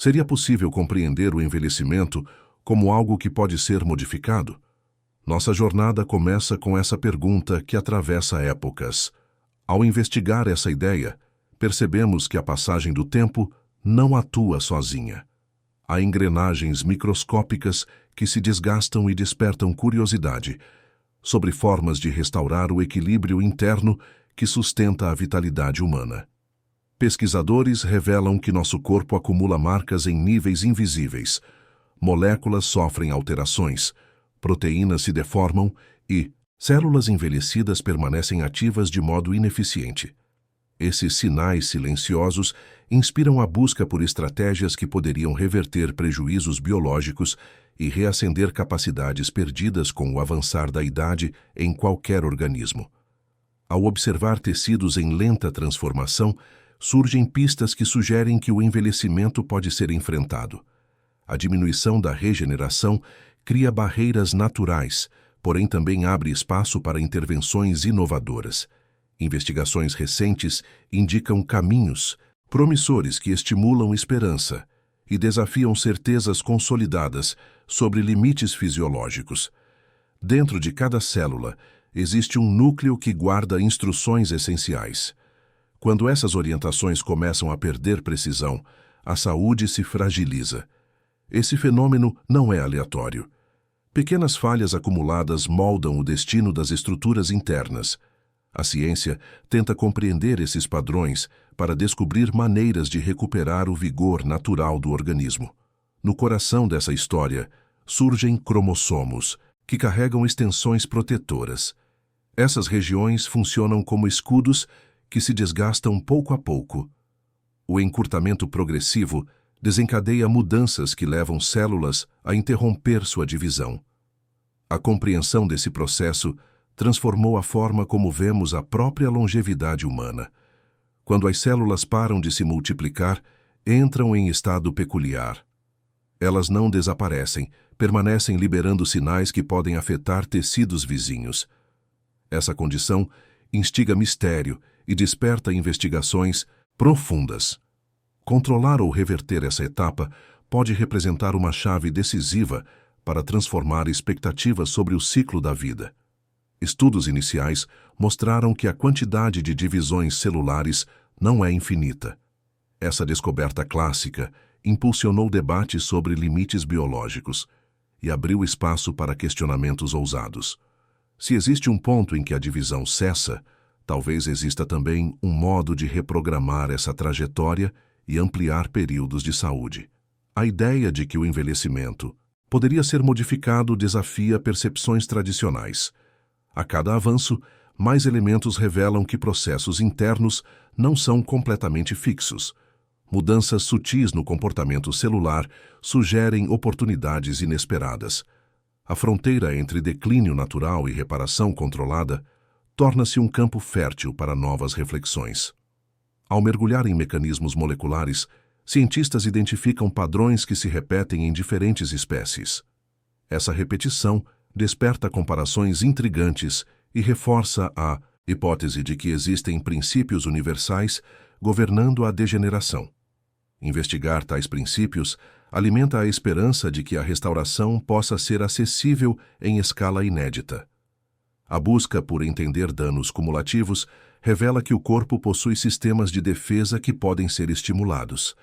Seria possível compreender o envelhecimento como algo que pode ser modificado? Nossa jornada começa com essa pergunta que atravessa épocas. Ao investigar essa ideia, percebemos que a passagem do tempo não atua sozinha. Há engrenagens microscópicas que se desgastam e despertam curiosidade sobre formas de restaurar o equilíbrio interno que sustenta a vitalidade humana. Pesquisadores revelam que nosso corpo acumula marcas em níveis invisíveis. Moléculas sofrem alterações, proteínas se deformam e células envelhecidas permanecem ativas de modo ineficiente. Esses sinais silenciosos inspiram a busca por estratégias que poderiam reverter prejuízos biológicos e reacender capacidades perdidas com o avançar da idade em qualquer organismo. Ao observar tecidos em lenta transformação, surgem pistas que sugerem que o envelhecimento pode ser enfrentado. A diminuição da regeneração cria barreiras naturais, porém também abre espaço para intervenções inovadoras. Investigações recentes indicam caminhos promissores que estimulam esperança e desafiam certezas consolidadas sobre limites fisiológicos. Dentro de cada célula existe um núcleo que guarda instruções essenciais. Quando essas orientações começam a perder precisão, a saúde se fragiliza. Esse fenômeno não é aleatório. Pequenas falhas acumuladas moldam o destino das estruturas internas. A ciência tenta compreender esses padrões para descobrir maneiras de recuperar o vigor natural do organismo. No coração dessa história, surgem cromossomos, que carregam extensões protetoras. Essas regiões funcionam como escudos que se desgastam pouco a pouco. O encurtamento progressivo desencadeia mudanças que levam células a interromper sua divisão. A compreensão desse processo transformou a forma como vemos a própria longevidade humana. Quando as células param de se multiplicar, entram em estado peculiar. Elas não desaparecem, permanecem liberando sinais que podem afetar tecidos vizinhos. Essa condição instiga mistério e desperta investigações profundas. Controlar ou reverter essa etapa pode representar uma chave decisiva para transformar expectativas sobre o ciclo da vida. Estudos iniciais mostraram que a quantidade de divisões celulares não é infinita. Essa descoberta clássica impulsionou debates sobre limites biológicos e abriu espaço para questionamentos ousados. Se existe um ponto em que a divisão cessa, talvez exista também um modo de reprogramar essa trajetória e ampliar períodos de saúde. A ideia de que o envelhecimento poderia ser modificado desafia percepções tradicionais. A cada avanço, mais elementos revelam que processos internos não são completamente fixos. Mudanças sutis no comportamento celular sugerem oportunidades inesperadas. A fronteira entre declínio natural e reparação controlada torna-se um campo fértil para novas reflexões. Ao mergulhar em mecanismos moleculares, cientistas identificam padrões que se repetem em diferentes espécies. Essa repetição desperta comparações intrigantes e reforça a hipótese de que existem princípios universais governando a degeneração. Investigar tais princípios alimenta a esperança de que a restauração possa ser acessível em escala inédita. A busca por entender danos cumulativos revela que o corpo possui sistemas de defesa que podem ser estimulados.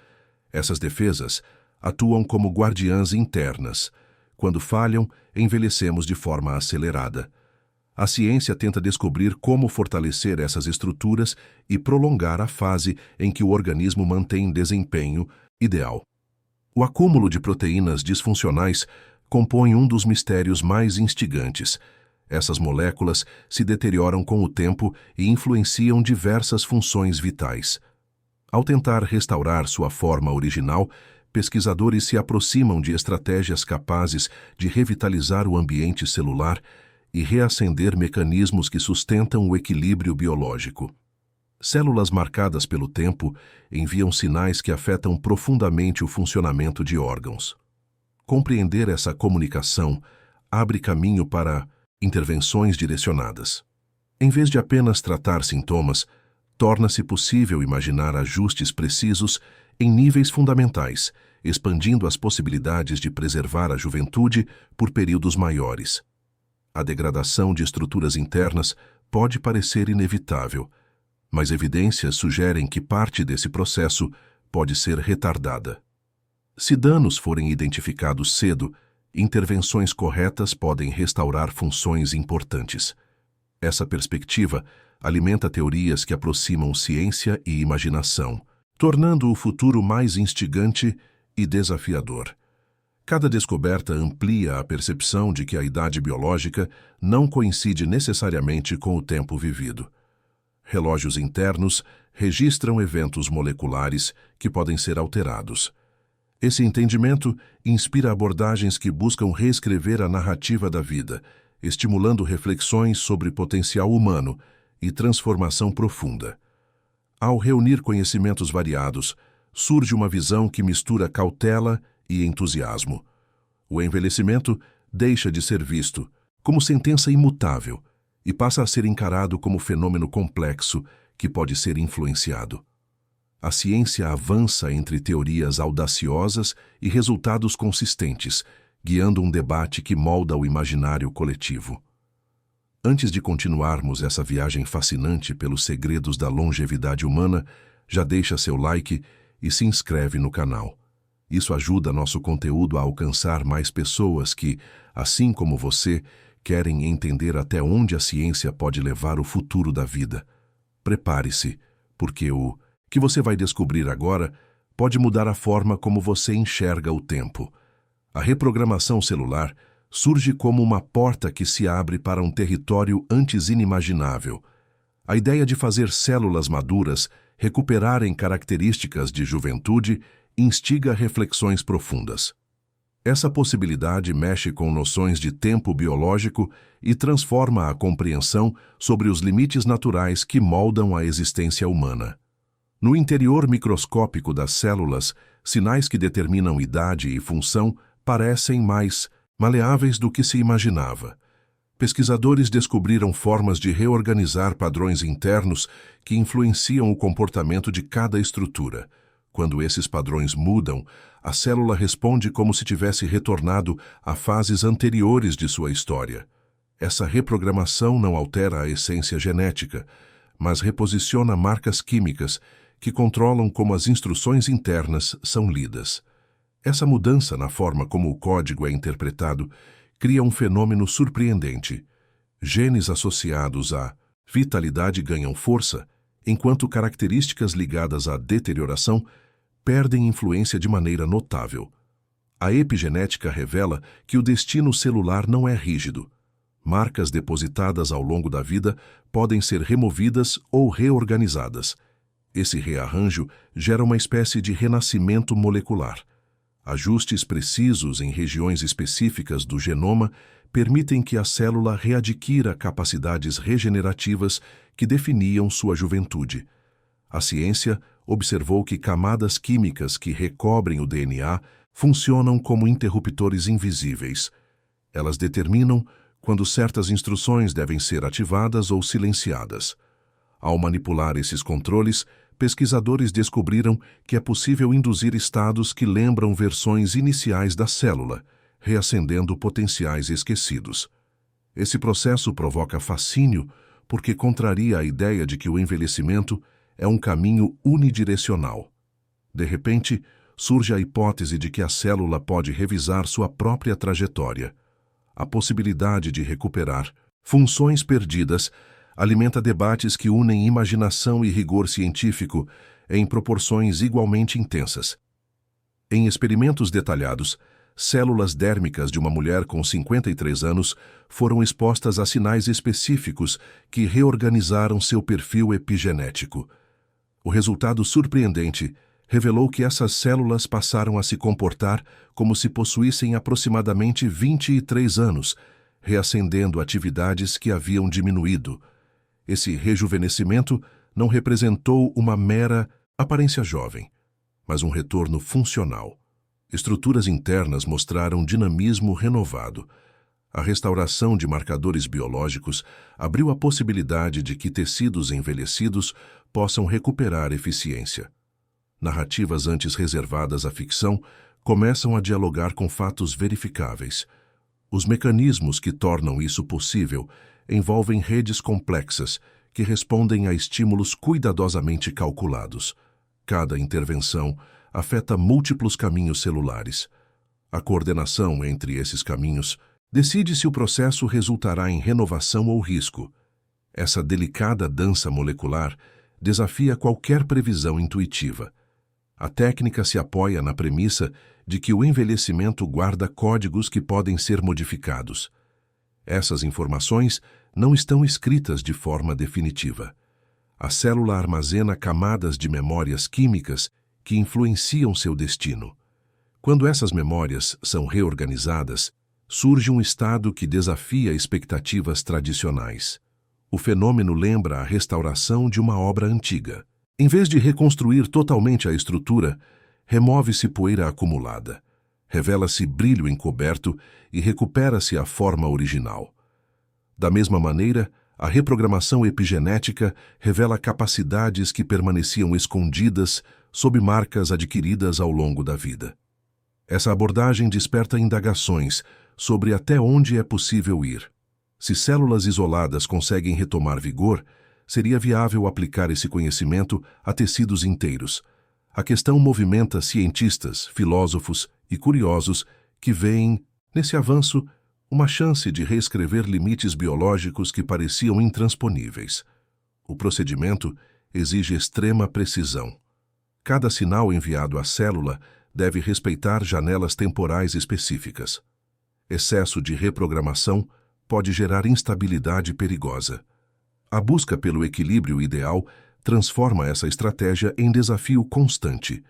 Essas defesas atuam como guardiãs internas. Quando falham, envelhecemos de forma acelerada. A ciência tenta descobrir como fortalecer essas estruturas e prolongar a fase em que o organismo mantém desempenho ideal. O acúmulo de proteínas disfuncionais compõe um dos mistérios mais instigantes. Essas moléculas se deterioram com o tempo e influenciam diversas funções vitais. Ao tentar restaurar sua forma original, pesquisadores se aproximam de estratégias capazes de revitalizar o ambiente celular e reacender mecanismos que sustentam o equilíbrio biológico. Células marcadas pelo tempo enviam sinais que afetam profundamente o funcionamento de órgãos. Compreender essa comunicação abre caminho para intervenções direcionadas. Em vez de apenas tratar sintomas, torna-se possível imaginar ajustes precisos em níveis fundamentais expandindo as possibilidades de preservar a juventude por períodos maiores. A degradação de estruturas internas pode parecer inevitável, mas evidências sugerem que parte desse processo pode ser retardada. Se danos forem identificados cedo, intervenções corretas podem restaurar funções importantes. Essa perspectiva alimenta teorias que aproximam ciência e imaginação, tornando o futuro mais instigante e desafiador. Cada descoberta amplia a percepção de que a idade biológica não coincide necessariamente com o tempo vivido. Relógios internos registram eventos moleculares que podem ser alterados. Esse entendimento inspira abordagens que buscam reescrever a narrativa da vida, estimulando reflexões sobre potencial humano e transformação profunda. Ao reunir conhecimentos variados, surge uma visão que mistura cautela e entusiasmo. O envelhecimento deixa de ser visto como sentença imutável e passa a ser encarado como fenômeno complexo que pode ser influenciado. A ciência avança entre teorias audaciosas e resultados consistentes, guiando um debate que molda o imaginário coletivo. Antes de continuarmos essa viagem fascinante pelos segredos da longevidade humana, já deixa seu like e se inscreve no canal. Isso ajuda nosso conteúdo a alcançar mais pessoas que, assim como você, querem entender até onde a ciência pode levar o futuro da vida. Prepare-se, porque o que você vai descobrir agora pode mudar a forma como você enxerga o tempo. A reprogramação celular surge como uma porta que se abre para um território antes inimaginável. A ideia de fazer células maduras recuperarem características de juventude instiga reflexões profundas. Essa possibilidade mexe com noções de tempo biológico e transforma a compreensão sobre os limites naturais que moldam a existência humana. No interior microscópico das células, sinais que determinam idade e função parecem mais maleáveis do que se imaginava. Pesquisadores descobriram formas de reorganizar padrões internos que influenciam o comportamento de cada estrutura. Quando esses padrões mudam, a célula responde como se tivesse retornado a fases anteriores de sua história. Essa reprogramação não altera a essência genética, mas reposiciona marcas químicas que controlam como as instruções internas são lidas. Essa mudança na forma como o código é interpretado cria um fenômeno surpreendente. Genes associados à vitalidade ganham força, enquanto características ligadas à deterioração perdem influência de maneira notável. A epigenética revela que o destino celular não é rígido. Marcas depositadas ao longo da vida podem ser removidas ou reorganizadas. Esse rearranjo gera uma espécie de renascimento molecular. Ajustes precisos em regiões específicas do genoma permitem que a célula readquira capacidades regenerativas que definiam sua juventude. A ciência observou que camadas químicas que recobrem o DNA funcionam como interruptores invisíveis. Elas determinam quando certas instruções devem ser ativadas ou silenciadas. Ao manipular esses controles, pesquisadores descobriram que é possível induzir estados que lembram versões iniciais da célula, reacendendo potenciais esquecidos. Esse processo provoca fascínio porque contraria a ideia de que o envelhecimento é um caminho unidirecional. De repente, surge a hipótese de que a célula pode revisar sua própria trajetória. A possibilidade de recuperar funções perdidas alimenta debates que unem imaginação e rigor científico em proporções igualmente intensas. Em experimentos detalhados, células dérmicas de uma mulher com 53 anos foram expostas a sinais específicos que reorganizaram seu perfil epigenético. O resultado surpreendente revelou que essas células passaram a se comportar como se possuíssem aproximadamente 23 anos, reacendendo atividades que haviam diminuído. Esse rejuvenescimento não representou uma mera aparência jovem, mas um retorno funcional. Estruturas internas mostraram dinamismo renovado. A restauração de marcadores biológicos abriu a possibilidade de que tecidos envelhecidos possam recuperar eficiência. Narrativas antes reservadas à ficção começam a dialogar com fatos verificáveis. Os mecanismos que tornam isso possível envolvem redes complexas que respondem a estímulos cuidadosamente calculados. Cada intervenção afeta múltiplos caminhos celulares. A coordenação entre esses caminhos decide se o processo resultará em renovação ou risco. Essa delicada dança molecular desafia qualquer previsão intuitiva. A técnica se apoia na premissa de que o envelhecimento guarda códigos que podem ser modificados. Essas informações não estão escritas de forma definitiva. A célula armazena camadas de memórias químicas que influenciam seu destino. Quando essas memórias são reorganizadas, surge um estado que desafia expectativas tradicionais. O fenômeno lembra a restauração de uma obra antiga. Em vez de reconstruir totalmente a estrutura, remove-se poeira acumulada, revela-se brilho encoberto e recupera-se a forma original. Da mesma maneira, a reprogramação epigenética revela capacidades que permaneciam escondidas sob marcas adquiridas ao longo da vida. Essa abordagem desperta indagações sobre até onde é possível ir. Se células isoladas conseguem retomar vigor, seria viável aplicar esse conhecimento a tecidos inteiros. A questão movimenta cientistas, filósofos e curiosos que veem, nesse avanço, uma chance de reescrever limites biológicos que pareciam intransponíveis. O procedimento exige extrema precisão. Cada sinal enviado à célula deve respeitar janelas temporais específicas. Excesso de reprogramação pode gerar instabilidade perigosa. A busca pelo equilíbrio ideal transforma essa estratégia em desafio constante.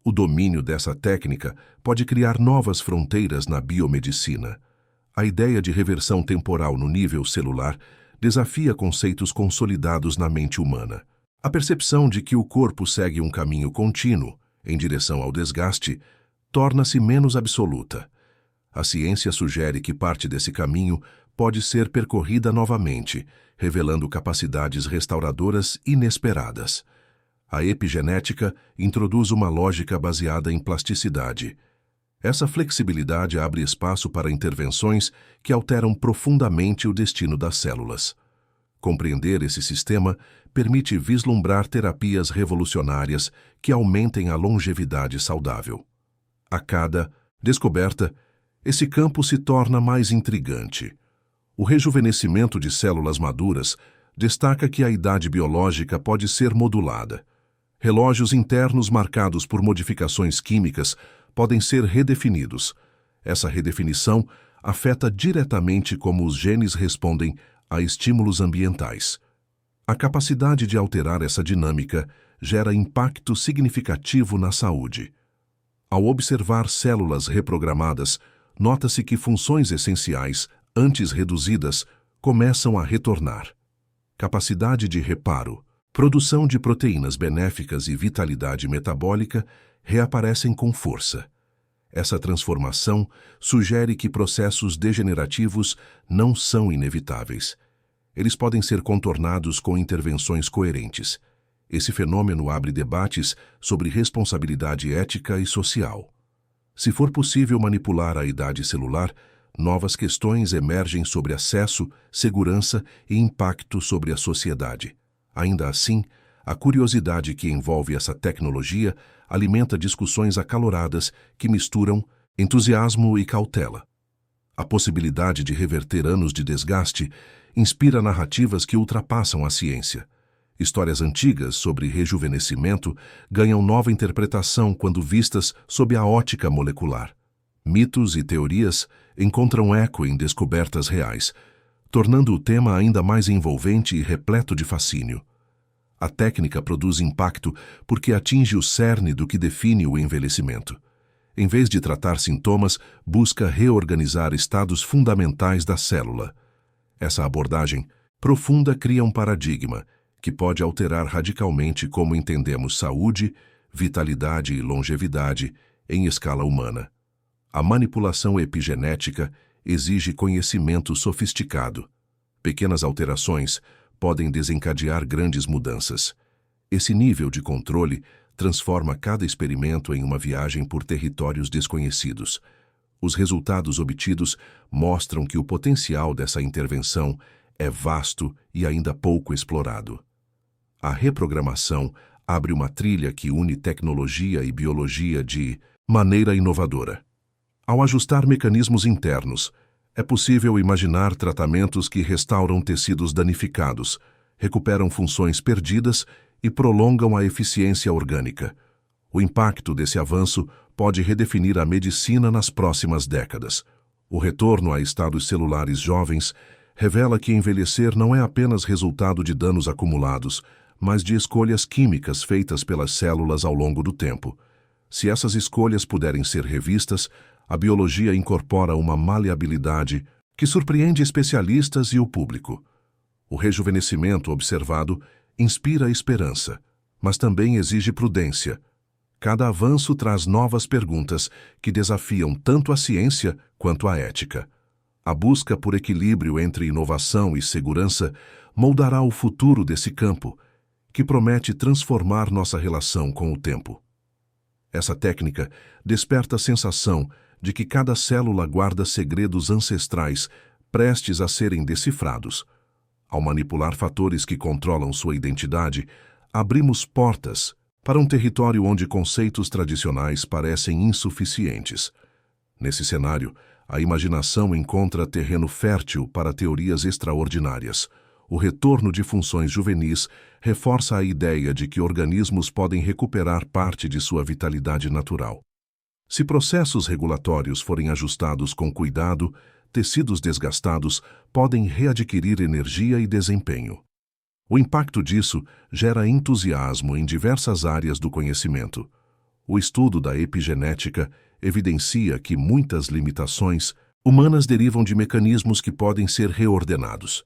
O domínio dessa técnica pode criar novas fronteiras na biomedicina. A ideia de reversão temporal no nível celular desafia conceitos consolidados na mente humana. A percepção de que o corpo segue um caminho contínuo, em direção ao desgaste, torna-se menos absoluta. A ciência sugere que parte desse caminho pode ser percorrida novamente, revelando capacidades restauradoras inesperadas. A epigenética introduz uma lógica baseada em plasticidade. Essa flexibilidade abre espaço para intervenções que alteram profundamente o destino das células. Compreender esse sistema permite vislumbrar terapias revolucionárias que aumentem a longevidade saudável. A cada descoberta, esse campo se torna mais intrigante. O rejuvenescimento de células maduras destaca que a idade biológica pode ser modulada. Relógios internos marcados por modificações químicas podem ser redefinidos. Essa redefinição afeta diretamente como os genes respondem a estímulos ambientais. A capacidade de alterar essa dinâmica gera impacto significativo na saúde. Ao observar células reprogramadas, nota-se que funções essenciais, antes reduzidas, começam a retornar. Capacidade de reparo, produção de proteínas benéficas e vitalidade metabólica reaparecem com força. Essa transformação sugere que processos degenerativos não são inevitáveis. Eles podem ser contornados com intervenções coerentes. Esse fenômeno abre debates sobre responsabilidade ética e social. Se for possível manipular a idade celular, novas questões emergem sobre acesso, segurança e impacto sobre a sociedade. Ainda assim, a curiosidade que envolve essa tecnologia alimenta discussões acaloradas que misturam entusiasmo e cautela. A possibilidade de reverter anos de desgaste inspira narrativas que ultrapassam a ciência. Histórias antigas sobre rejuvenescimento ganham nova interpretação quando vistas sob a ótica molecular. Mitos e teorias encontram eco em descobertas reais, tornando o tema ainda mais envolvente e repleto de fascínio. A técnica produz impacto porque atinge o cerne do que define o envelhecimento. Em vez de tratar sintomas, busca reorganizar estados fundamentais da célula. Essa abordagem profunda cria um paradigma que pode alterar radicalmente como entendemos saúde, vitalidade e longevidade em escala humana. A manipulação epigenética exige conhecimento sofisticado. Pequenas alterações podem desencadear grandes mudanças. Esse nível de controle transforma cada experimento em uma viagem por territórios desconhecidos. Os resultados obtidos mostram que o potencial dessa intervenção é vasto e ainda pouco explorado. A reprogramação abre uma trilha que une tecnologia e biologia de maneira inovadora. Ao ajustar mecanismos internos, é possível imaginar tratamentos que restauram tecidos danificados, recuperam funções perdidas e prolongam a eficiência orgânica. O impacto desse avanço pode redefinir a medicina nas próximas décadas. O retorno a estados celulares jovens revela que envelhecer não é apenas resultado de danos acumulados, mas de escolhas químicas feitas pelas células ao longo do tempo. Se essas escolhas puderem ser revistas, a biologia incorpora uma maleabilidade que surpreende especialistas e o público. O rejuvenescimento observado inspira esperança, mas também exige prudência. Cada avanço traz novas perguntas que desafiam tanto a ciência quanto a ética. A busca por equilíbrio entre inovação e segurança moldará o futuro desse campo, que promete transformar nossa relação com o tempo. Essa técnica desperta a sensação de que cada célula guarda segredos ancestrais prestes a serem decifrados. Ao manipular fatores que controlam sua identidade, abrimos portas para um território onde conceitos tradicionais parecem insuficientes. Nesse cenário, a imaginação encontra terreno fértil para teorias extraordinárias. O retorno de funções juvenis reforça a ideia de que organismos podem recuperar parte de sua vitalidade natural. Se processos regulatórios forem ajustados com cuidado, tecidos desgastados podem readquirir energia e desempenho. O impacto disso gera entusiasmo em diversas áreas do conhecimento. O estudo da epigenética evidencia que muitas limitações humanas derivam de mecanismos que podem ser reordenados.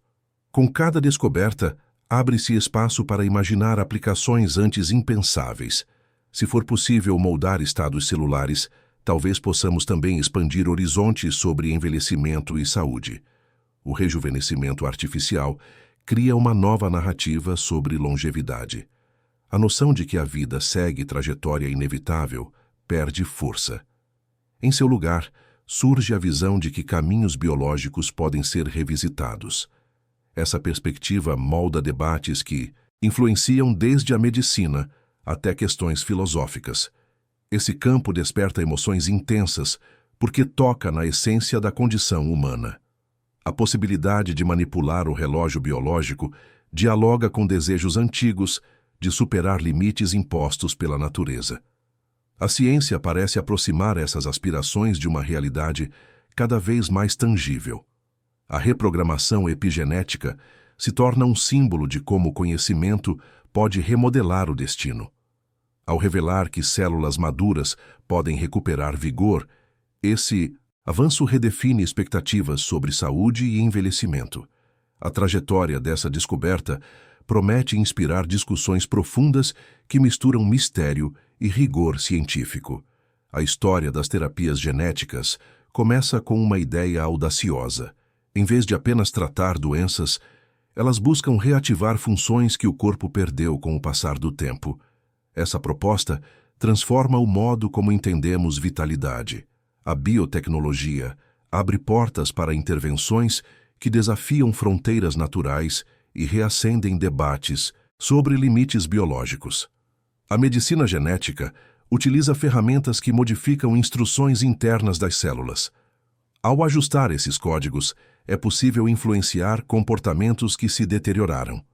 Com cada descoberta, abre-se espaço para imaginar aplicações antes impensáveis. Se for possível moldar estados celulares, talvez possamos também expandir horizontes sobre envelhecimento e saúde. O rejuvenescimento artificial cria uma nova narrativa sobre longevidade. A noção de que a vida segue trajetória inevitável perde força. Em seu lugar, surge a visão de que caminhos biológicos podem ser revisitados. Essa perspectiva molda debates que influenciam desde a medicina até questões filosóficas. Esse campo desperta emoções intensas porque toca na essência da condição humana. A possibilidade de manipular o relógio biológico dialoga com desejos antigos de superar limites impostos pela natureza. A ciência parece aproximar essas aspirações de uma realidade cada vez mais tangível. A reprogramação epigenética se torna um símbolo de como o conhecimento pode remodelar o destino. Ao revelar que células maduras podem recuperar vigor, esse avanço redefine expectativas sobre saúde e envelhecimento. A trajetória dessa descoberta promete inspirar discussões profundas que misturam mistério e rigor científico. A história das terapias genéticas começa com uma ideia audaciosa. Em vez de apenas tratar doenças, elas buscam reativar funções que o corpo perdeu com o passar do tempo. Essa proposta transforma o modo como entendemos vitalidade. A biotecnologia abre portas para intervenções que desafiam fronteiras naturais e reacendem debates sobre limites biológicos. A medicina genética utiliza ferramentas que modificam instruções internas das células. Ao ajustar esses códigos, é possível influenciar comportamentos que se deterioraram.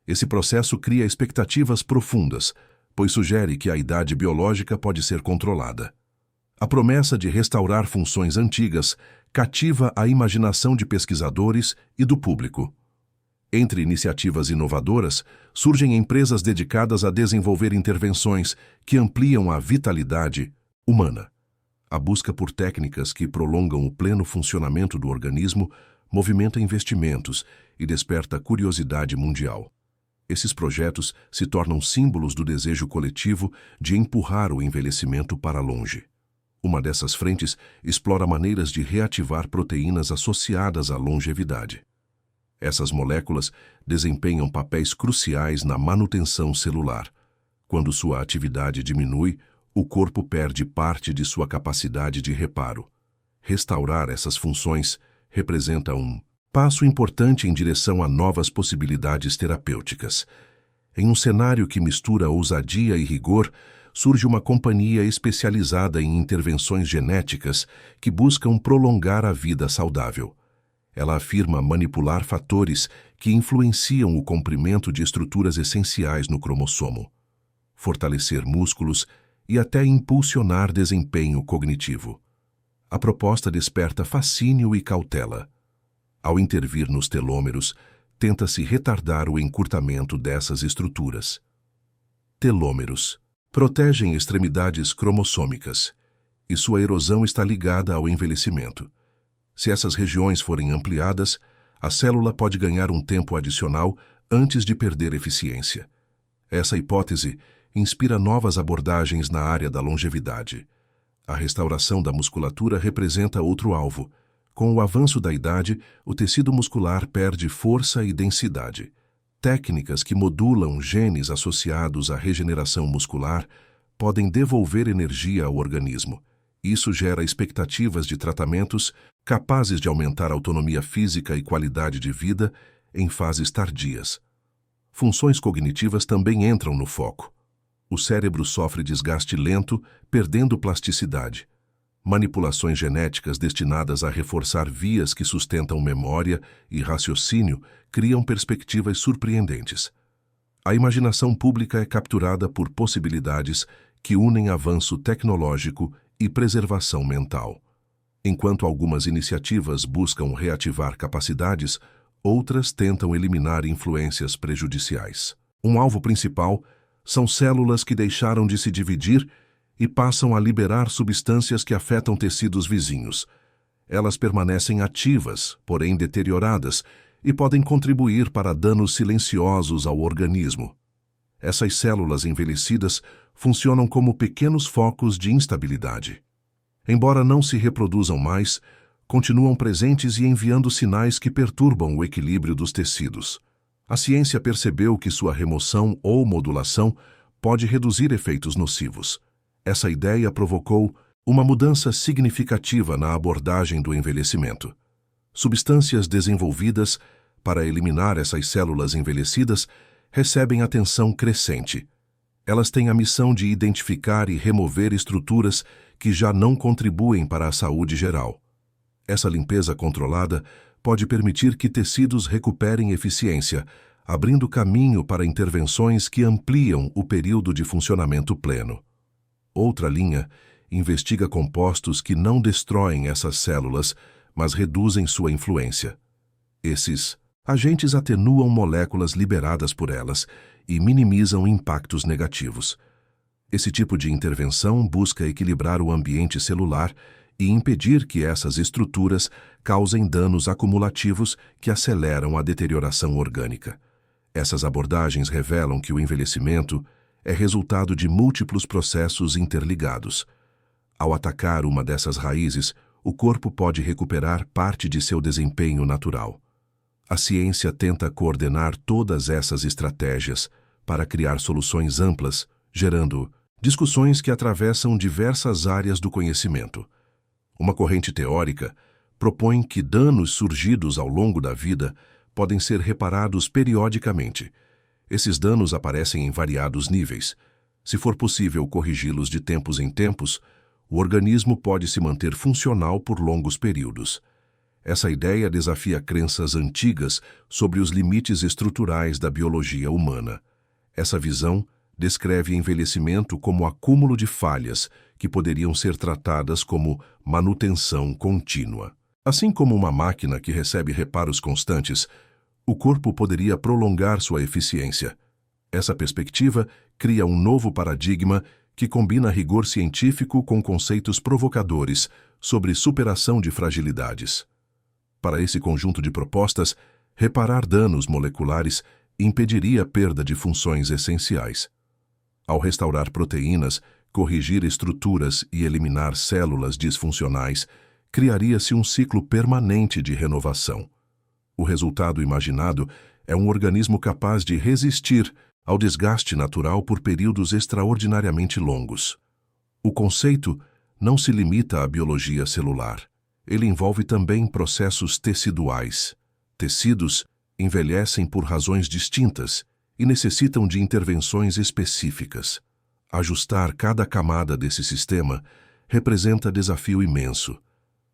Esse processo cria expectativas profundas, pois sugere que a idade biológica pode ser controlada. A promessa de restaurar funções antigas cativa a imaginação de pesquisadores e do público. Entre iniciativas inovadoras, surgem empresas dedicadas a desenvolver intervenções que ampliam a vitalidade humana. A busca por técnicas que prolongam o pleno funcionamento do organismo movimenta investimentos e desperta curiosidade mundial. Esses projetos se tornam símbolos do desejo coletivo de empurrar o envelhecimento para longe. Uma dessas frentes explora maneiras de reativar proteínas associadas à longevidade. Essas moléculas desempenham papéis cruciais na manutenção celular. Quando sua atividade diminui, o corpo perde parte de sua capacidade de reparo. Restaurar essas funções representa um passo importante em direção a novas possibilidades terapêuticas. Em um cenário que mistura ousadia e rigor, surge uma companhia especializada em intervenções genéticas que buscam prolongar a vida saudável. Ela afirma manipular fatores que influenciam o comprimento de estruturas essenciais no cromossomo, fortalecer músculos e até impulsionar desempenho cognitivo. A proposta desperta fascínio e cautela. Ao intervir nos telômeros, tenta-se retardar o encurtamento dessas estruturas. Telômeros protegem extremidades cromossômicas, e sua erosão está ligada ao envelhecimento. Se essas regiões forem ampliadas, a célula pode ganhar um tempo adicional antes de perder eficiência. Essa hipótese inspira novas abordagens na área da longevidade. A restauração da musculatura representa outro alvo. Com o avanço da idade, o tecido muscular perde força e densidade. Técnicas que modulam genes associados à regeneração muscular podem devolver energia ao organismo. Isso gera expectativas de tratamentos capazes de aumentar a autonomia física e qualidade de vida em fases tardias. Funções cognitivas também entram no foco. O cérebro sofre desgaste lento, perdendo plasticidade. Manipulações genéticas destinadas a reforçar vias que sustentam memória e raciocínio criam perspectivas surpreendentes. A imaginação pública é capturada por possibilidades que unem avanço tecnológico e preservação mental. Enquanto algumas iniciativas buscam reativar capacidades, outras tentam eliminar influências prejudiciais. Um alvo principal são células que deixaram de se dividir e passam a liberar substâncias que afetam tecidos vizinhos. Elas permanecem ativas, porém deterioradas, e podem contribuir para danos silenciosos ao organismo. Essas células envelhecidas funcionam como pequenos focos de instabilidade. Embora não se reproduzam mais, continuam presentes e enviando sinais que perturbam o equilíbrio dos tecidos. A ciência percebeu que sua remoção ou modulação pode reduzir efeitos nocivos. Essa ideia provocou uma mudança significativa na abordagem do envelhecimento. Substâncias desenvolvidas para eliminar essas células envelhecidas recebem atenção crescente. Elas têm a missão de identificar e remover estruturas que já não contribuem para a saúde geral. Essa limpeza controlada pode permitir que tecidos recuperem eficiência, abrindo caminho para intervenções que ampliam o período de funcionamento pleno. Outra linha investiga compostos que não destroem essas células, mas reduzem sua influência. Esses agentes atenuam moléculas liberadas por elas e minimizam impactos negativos. Esse tipo de intervenção busca equilibrar o ambiente celular e impedir que essas estruturas causem danos acumulativos que aceleram a deterioração orgânica. Essas abordagens revelam que o envelhecimento é resultado de múltiplos processos interligados. Ao atacar uma dessas raízes, o corpo pode recuperar parte de seu desempenho natural. A ciência tenta coordenar todas essas estratégias para criar soluções amplas, gerando discussões que atravessam diversas áreas do conhecimento. Uma corrente teórica propõe que danos surgidos ao longo da vida podem ser reparados periodicamente. Esses danos aparecem em variados níveis. Se for possível corrigi-los de tempos em tempos, o organismo pode se manter funcional por longos períodos. Essa ideia desafia crenças antigas sobre os limites estruturais da biologia humana. Essa visão descreve envelhecimento como acúmulo de falhas que poderiam ser tratadas como manutenção contínua. Assim como uma máquina que recebe reparos constantes, o corpo poderia prolongar sua eficiência. Essa perspectiva cria um novo paradigma que combina rigor científico com conceitos provocadores sobre superação de fragilidades. Para esse conjunto de propostas, reparar danos moleculares impediria a perda de funções essenciais. Ao restaurar proteínas, corrigir estruturas e eliminar células disfuncionais, criaria-se um ciclo permanente de renovação. O resultado imaginado é um organismo capaz de resistir ao desgaste natural por períodos extraordinariamente longos. O conceito não se limita à biologia celular. Ele envolve também processos teciduais. Tecidos envelhecem por razões distintas e necessitam de intervenções específicas. Ajustar cada camada desse sistema representa desafio imenso,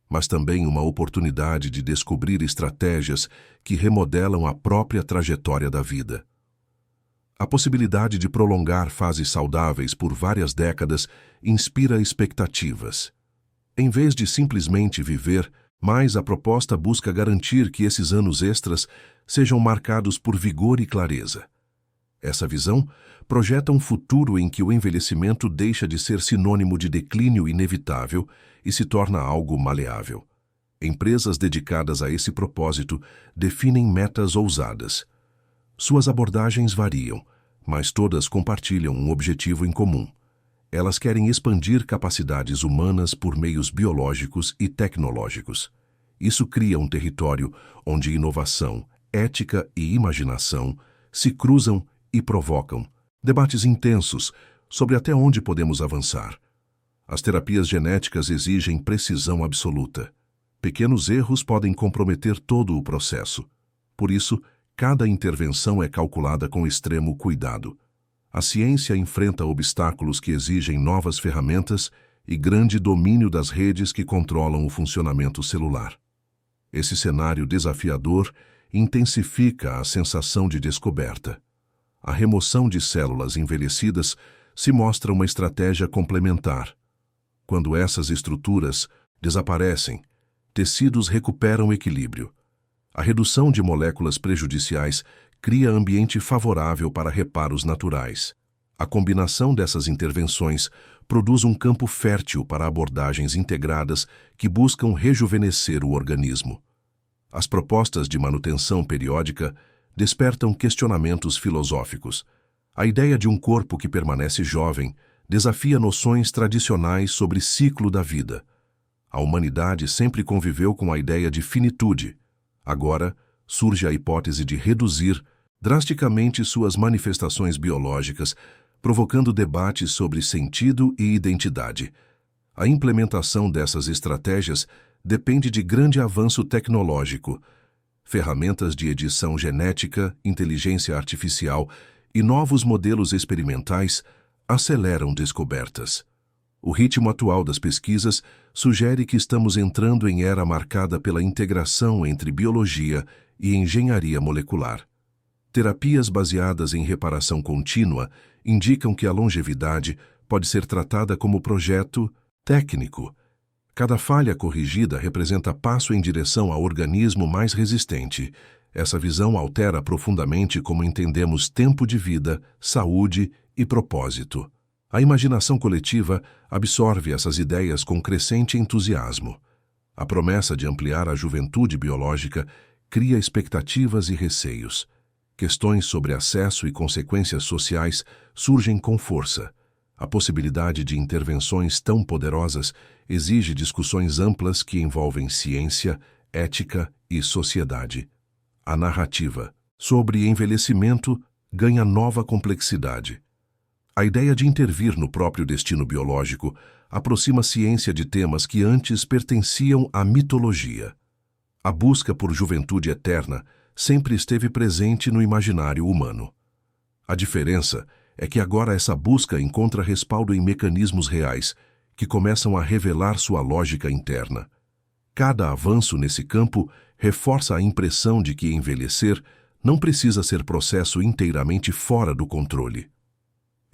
mas também uma oportunidade de descobrir estratégias que remodelam a própria trajetória da vida. A possibilidade de prolongar fases saudáveis por várias décadas inspira expectativas. Em vez de simplesmente viver, a proposta busca garantir que esses anos extras sejam marcados por vigor e clareza. Essa visão projeta um futuro em que o envelhecimento deixa de ser sinônimo de declínio inevitável e se torna algo maleável. Empresas dedicadas a esse propósito definem metas ousadas. Suas abordagens variam, mas todas compartilham um objetivo em comum. Elas querem expandir capacidades humanas por meios biológicos e tecnológicos. Isso cria um território onde inovação, ética e imaginação se cruzam e provocam debates intensos sobre até onde podemos avançar. As terapias genéticas exigem precisão absoluta. Pequenos erros podem comprometer todo o processo. Por isso, cada intervenção é calculada com extremo cuidado. A ciência enfrenta obstáculos que exigem novas ferramentas e grande domínio das redes que controlam o funcionamento celular. Esse cenário desafiador intensifica a sensação de descoberta. A remoção de células envelhecidas se mostra uma estratégia complementar. Quando essas estruturas desaparecem, tecidos recuperam equilíbrio. A redução de moléculas prejudiciais cria ambiente favorável para reparos naturais. A combinação dessas intervenções produz um campo fértil para abordagens integradas que buscam rejuvenescer o organismo. As propostas de manutenção periódica despertam questionamentos filosóficos. A ideia de um corpo que permanece jovem desafia noções tradicionais sobre ciclo da vida. A humanidade sempre conviveu com a ideia de finitude. Agora, surge a hipótese de reduzir drasticamente suas manifestações biológicas, provocando debates sobre sentido e identidade. A implementação dessas estratégias depende de grande avanço tecnológico. Ferramentas de edição genética, inteligência artificial e novos modelos experimentais aceleram descobertas. O ritmo atual das pesquisas sugere que estamos entrando em era marcada pela integração entre biologia e engenharia molecular. Terapias baseadas em reparação contínua indicam que a longevidade pode ser tratada como projeto técnico. Cada falha corrigida representa passo em direção ao organismo mais resistente. Essa visão altera profundamente como entendemos tempo de vida, saúde e propósito. A imaginação coletiva absorve essas ideias com crescente entusiasmo. A promessa de ampliar a juventude biológica cria expectativas e receios. Questões sobre acesso e consequências sociais surgem com força. A possibilidade de intervenções tão poderosas exige discussões amplas que envolvem ciência, ética e sociedade. A narrativa sobre envelhecimento ganha nova complexidade. A ideia de intervir no próprio destino biológico aproxima a ciência de temas que antes pertenciam à mitologia. A busca por juventude eterna sempre esteve presente no imaginário humano. A diferença é que agora essa busca encontra respaldo em mecanismos reais que começam a revelar sua lógica interna. Cada avanço nesse campo reforça a impressão de que envelhecer não precisa ser processo inteiramente fora do controle.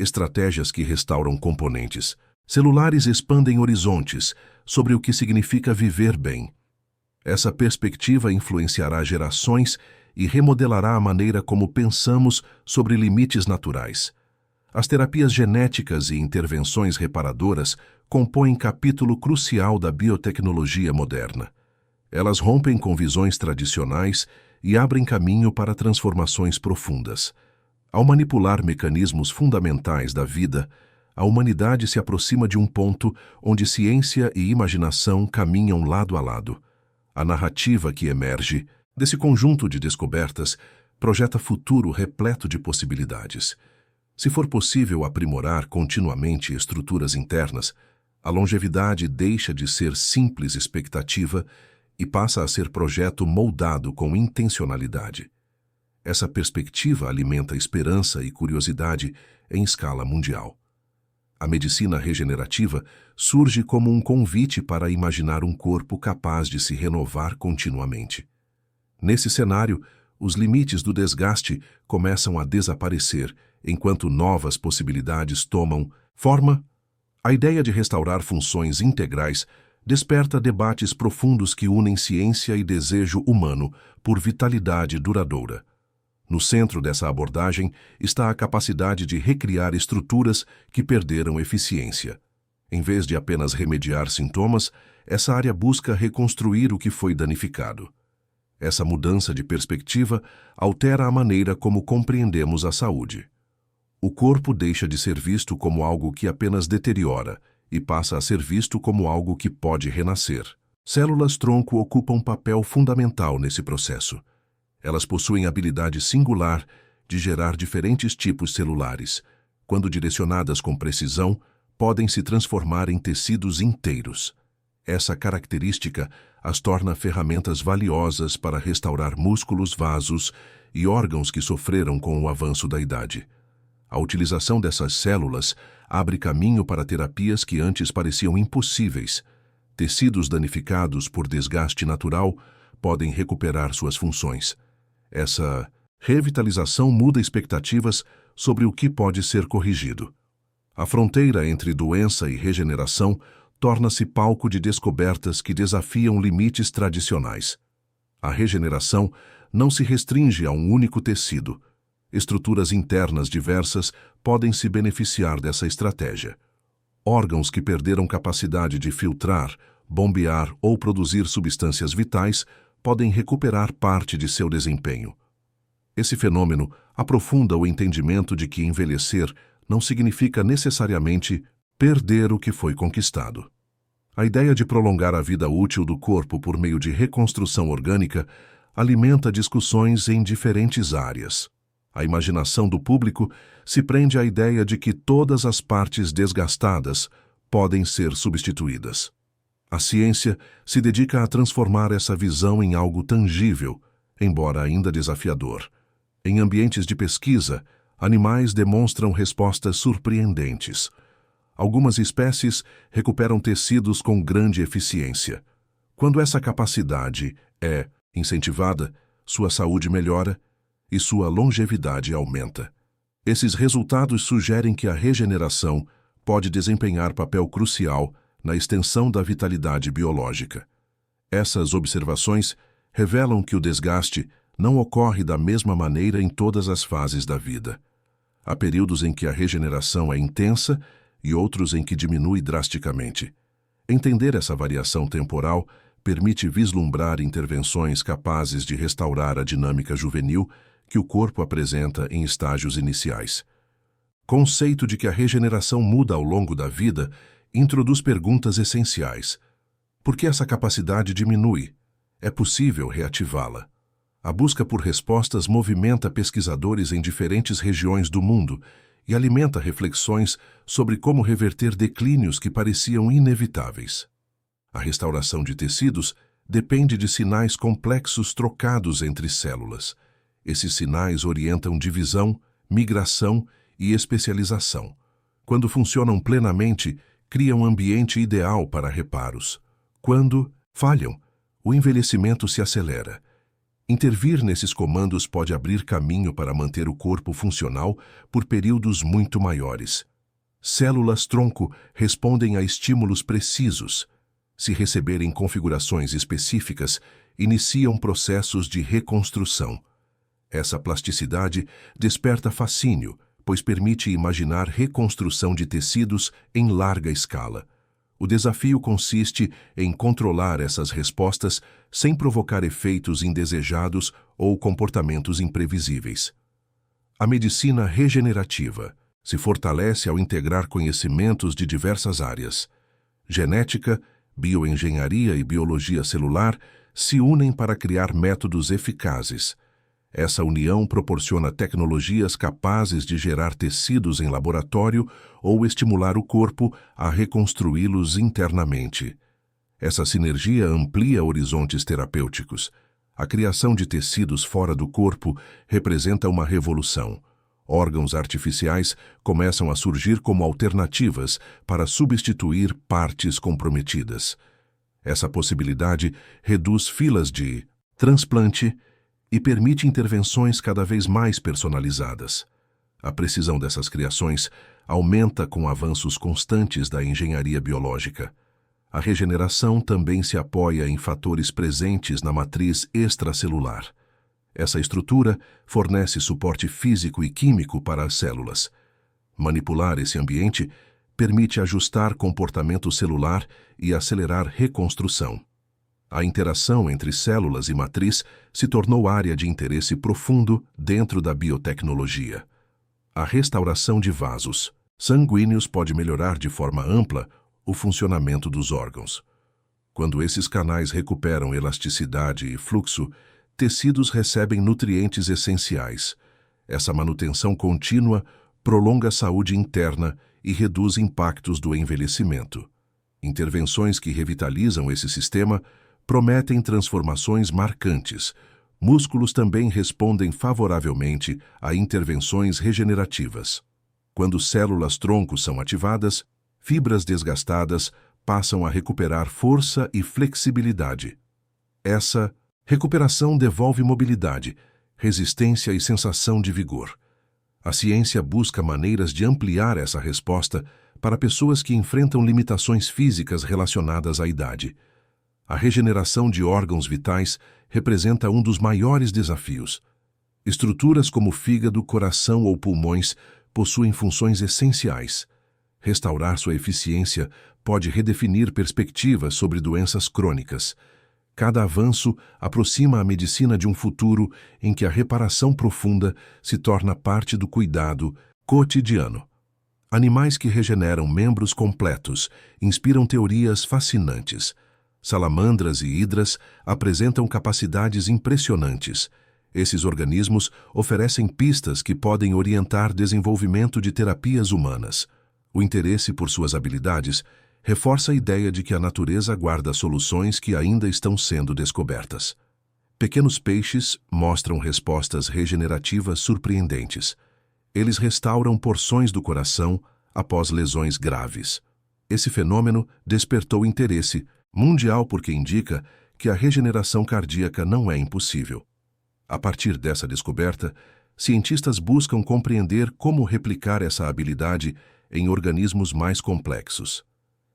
Estratégias que restauram componentes celulares expandem horizontes sobre o que significa viver bem. Essa perspectiva influenciará gerações e remodelará a maneira como pensamos sobre limites naturais. As terapias genéticas e intervenções reparadoras compõem capítulo crucial da biotecnologia moderna. Elas rompem com visões tradicionais e abrem caminho para transformações profundas. Ao manipular mecanismos fundamentais da vida, a humanidade se aproxima de um ponto onde ciência e imaginação caminham lado a lado. A narrativa que emerge desse conjunto de descobertas projeta futuro repleto de possibilidades. Se for possível aprimorar continuamente estruturas internas, a longevidade deixa de ser simples expectativa e passa a ser projeto moldado com intencionalidade. Essa perspectiva alimenta esperança e curiosidade em escala mundial. A medicina regenerativa surge como um convite para imaginar um corpo capaz de se renovar continuamente. Nesse cenário, os limites do desgaste começam a desaparecer, enquanto novas possibilidades tomam forma. A ideia de restaurar funções integrais desperta debates profundos que unem ciência e desejo humano por vitalidade duradoura. No centro dessa abordagem está a capacidade de recriar estruturas que perderam eficiência. Em vez de apenas remediar sintomas, essa área busca reconstruir o que foi danificado. Essa mudança de perspectiva altera a maneira como compreendemos a saúde. O corpo deixa de ser visto como algo que apenas deteriora e passa a ser visto como algo que pode renascer. Células-tronco ocupam um papel fundamental nesse processo. Elas possuem a habilidade singular de gerar diferentes tipos celulares. Quando direcionadas com precisão, podem se transformar em tecidos inteiros. Essa característica as torna ferramentas valiosas para restaurar músculos, vasos e órgãos que sofreram com o avanço da idade. A utilização dessas células abre caminho para terapias que antes pareciam impossíveis. Tecidos danificados por desgaste natural podem recuperar suas funções. Essa revitalização muda expectativas sobre o que pode ser corrigido. A fronteira entre doença e regeneração torna-se palco de descobertas que desafiam limites tradicionais. A regeneração não se restringe a um único tecido. Estruturas internas diversas podem se beneficiar dessa estratégia. Órgãos que perderam capacidade de filtrar, bombear ou produzir substâncias vitais podem recuperar parte de seu desempenho. Esse fenômeno aprofunda o entendimento de que envelhecer não significa necessariamente perder o que foi conquistado. A ideia de prolongar a vida útil do corpo por meio de reconstrução orgânica alimenta discussões em diferentes áreas. A imaginação do público se prende à ideia de que todas as partes desgastadas podem ser substituídas. A ciência se dedica a transformar essa visão em algo tangível, embora ainda desafiador. Em ambientes de pesquisa, animais demonstram respostas surpreendentes. Algumas espécies recuperam tecidos com grande eficiência. Quando essa capacidade é incentivada, sua saúde melhora e sua longevidade aumenta. Esses resultados sugerem que a regeneração pode desempenhar papel crucial na extensão da vitalidade biológica. Essas observações revelam que o desgaste não ocorre da mesma maneira em todas as fases da vida. Há períodos em que a regeneração é intensa e outros em que diminui drasticamente. Entender essa variação temporal permite vislumbrar intervenções capazes de restaurar a dinâmica juvenil que o corpo apresenta em estágios iniciais. Conceito de que a regeneração muda ao longo da vida introduz perguntas essenciais. Por que essa capacidade diminui? É possível reativá-la? A busca por respostas movimenta pesquisadores em diferentes regiões do mundo e alimenta reflexões sobre como reverter declínios que pareciam inevitáveis. A restauração de tecidos depende de sinais complexos trocados entre células. Esses sinais orientam divisão, migração e especialização. Quando funcionam plenamente, criam um ambiente ideal para reparos. Quando falham, o envelhecimento se acelera. Intervir nesses comandos pode abrir caminho para manter o corpo funcional por períodos muito maiores. Células-tronco respondem a estímulos precisos. Se receberem configurações específicas, iniciam processos de reconstrução. Essa plasticidade desperta fascínio, pois permite imaginar reconstrução de tecidos em larga escala. O desafio consiste em controlar essas respostas sem provocar efeitos indesejados ou comportamentos imprevisíveis. A medicina regenerativa se fortalece ao integrar conhecimentos de diversas áreas. Genética, bioengenharia e biologia celular se unem para criar métodos eficazes. Essa união proporciona tecnologias capazes de gerar tecidos em laboratório ou estimular o corpo a reconstruí-los internamente. Essa sinergia amplia horizontes terapêuticos. A criação de tecidos fora do corpo representa uma revolução. Órgãos artificiais começam a surgir como alternativas para substituir partes comprometidas. Essa possibilidade reduz filas de transplante e permite intervenções cada vez mais personalizadas. A precisão dessas criações aumenta com avanços constantes da engenharia biológica. A regeneração também se apoia em fatores presentes na matriz extracelular. Essa estrutura fornece suporte físico e químico para as células. Manipular esse ambiente permite ajustar comportamento celular e acelerar reconstrução. A interação entre células e matriz se tornou área de interesse profundo dentro da biotecnologia. A restauração de vasos sanguíneos pode melhorar de forma ampla o funcionamento dos órgãos. Quando esses canais recuperam elasticidade e fluxo, tecidos recebem nutrientes essenciais. Essa manutenção contínua prolonga a saúde interna e reduz impactos do envelhecimento. Intervenções que revitalizam esse sistema prometem transformações marcantes. Músculos também respondem favoravelmente a intervenções regenerativas. Quando células-tronco são ativadas, fibras desgastadas passam a recuperar força e flexibilidade. Essa recuperação devolve mobilidade, resistência e sensação de vigor. A ciência busca maneiras de ampliar essa resposta para pessoas que enfrentam limitações físicas relacionadas à idade. A regeneração de órgãos vitais representa um dos maiores desafios. Estruturas como fígado, coração ou pulmões possuem funções essenciais. Restaurar sua eficiência pode redefinir perspectivas sobre doenças crônicas. Cada avanço aproxima a medicina de um futuro em que a reparação profunda se torna parte do cuidado cotidiano. Animais que regeneram membros completos inspiram teorias fascinantes. Salamandras e hidras apresentam capacidades impressionantes. Esses organismos oferecem pistas que podem orientar desenvolvimento de terapias humanas. O interesse por suas habilidades reforça a ideia de que a natureza guarda soluções que ainda estão sendo descobertas. Pequenos peixes mostram respostas regenerativas surpreendentes. Eles restauram porções do coração após lesões graves. Esse fenômeno despertou interesse mundial porque indica que a regeneração cardíaca não é impossível. A partir dessa descoberta, cientistas buscam compreender como replicar essa habilidade em organismos mais complexos.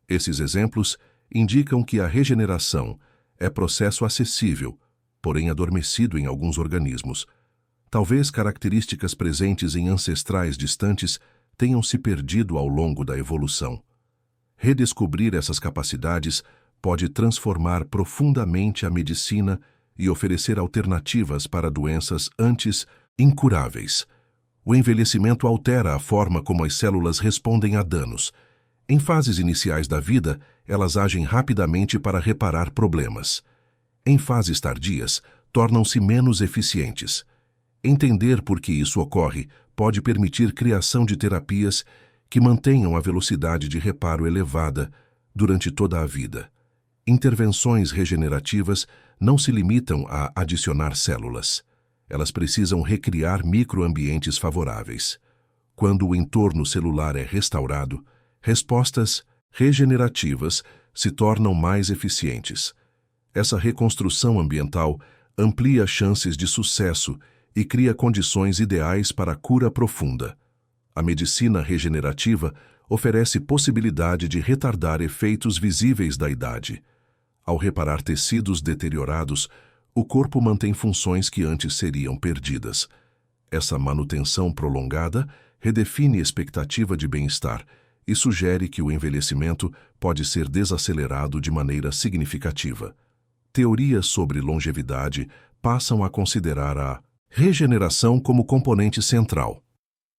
Esses exemplos indicam que a regeneração é processo acessível, porém adormecido em alguns organismos. Talvez características presentes em ancestrais distantes tenham se perdido ao longo da evolução. Redescobrir essas capacidades pode transformar profundamente a medicina e oferecer alternativas para doenças antes incuráveis. O envelhecimento altera a forma como as células respondem a danos. Em fases iniciais da vida, elas agem rapidamente para reparar problemas. Em fases tardias, tornam-se menos eficientes. Entender por que isso ocorre pode permitir criação de terapias que mantenham a velocidade de reparo elevada durante toda a vida. Intervenções regenerativas não se limitam a adicionar células. Elas precisam recriar microambientes favoráveis. Quando o entorno celular é restaurado, respostas regenerativas se tornam mais eficientes. Essa reconstrução ambiental amplia chances de sucesso e cria condições ideais para a cura profunda. A medicina regenerativa oferece possibilidade de retardar efeitos visíveis da idade. Ao reparar tecidos deteriorados, o corpo mantém funções que antes seriam perdidas. Essa manutenção prolongada redefine expectativa de bem-estar e sugere que o envelhecimento pode ser desacelerado de maneira significativa. Teorias sobre longevidade passam a considerar a regeneração como componente central.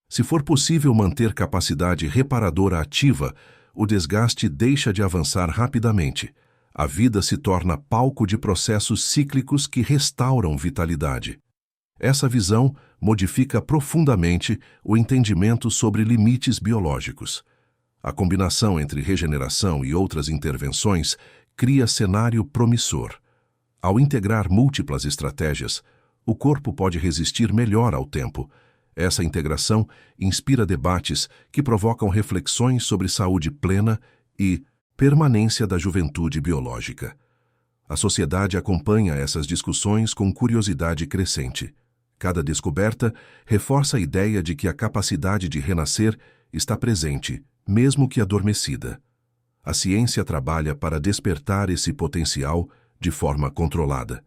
Se for possível manter capacidade reparadora ativa, o desgaste deixa de avançar rapidamente. A vida se torna palco de processos cíclicos que restauram vitalidade. Essa visão modifica profundamente o entendimento sobre limites biológicos. A combinação entre regeneração e outras intervenções cria cenário promissor. Ao integrar múltiplas estratégias, o corpo pode resistir melhor ao tempo. Essa integração inspira debates que provocam reflexões sobre saúde plena e permanência da juventude biológica. A sociedade acompanha essas discussões com curiosidade crescente. Cada descoberta reforça a ideia de que a capacidade de renascer está presente, mesmo que adormecida. A ciência trabalha para despertar esse potencial de forma controlada.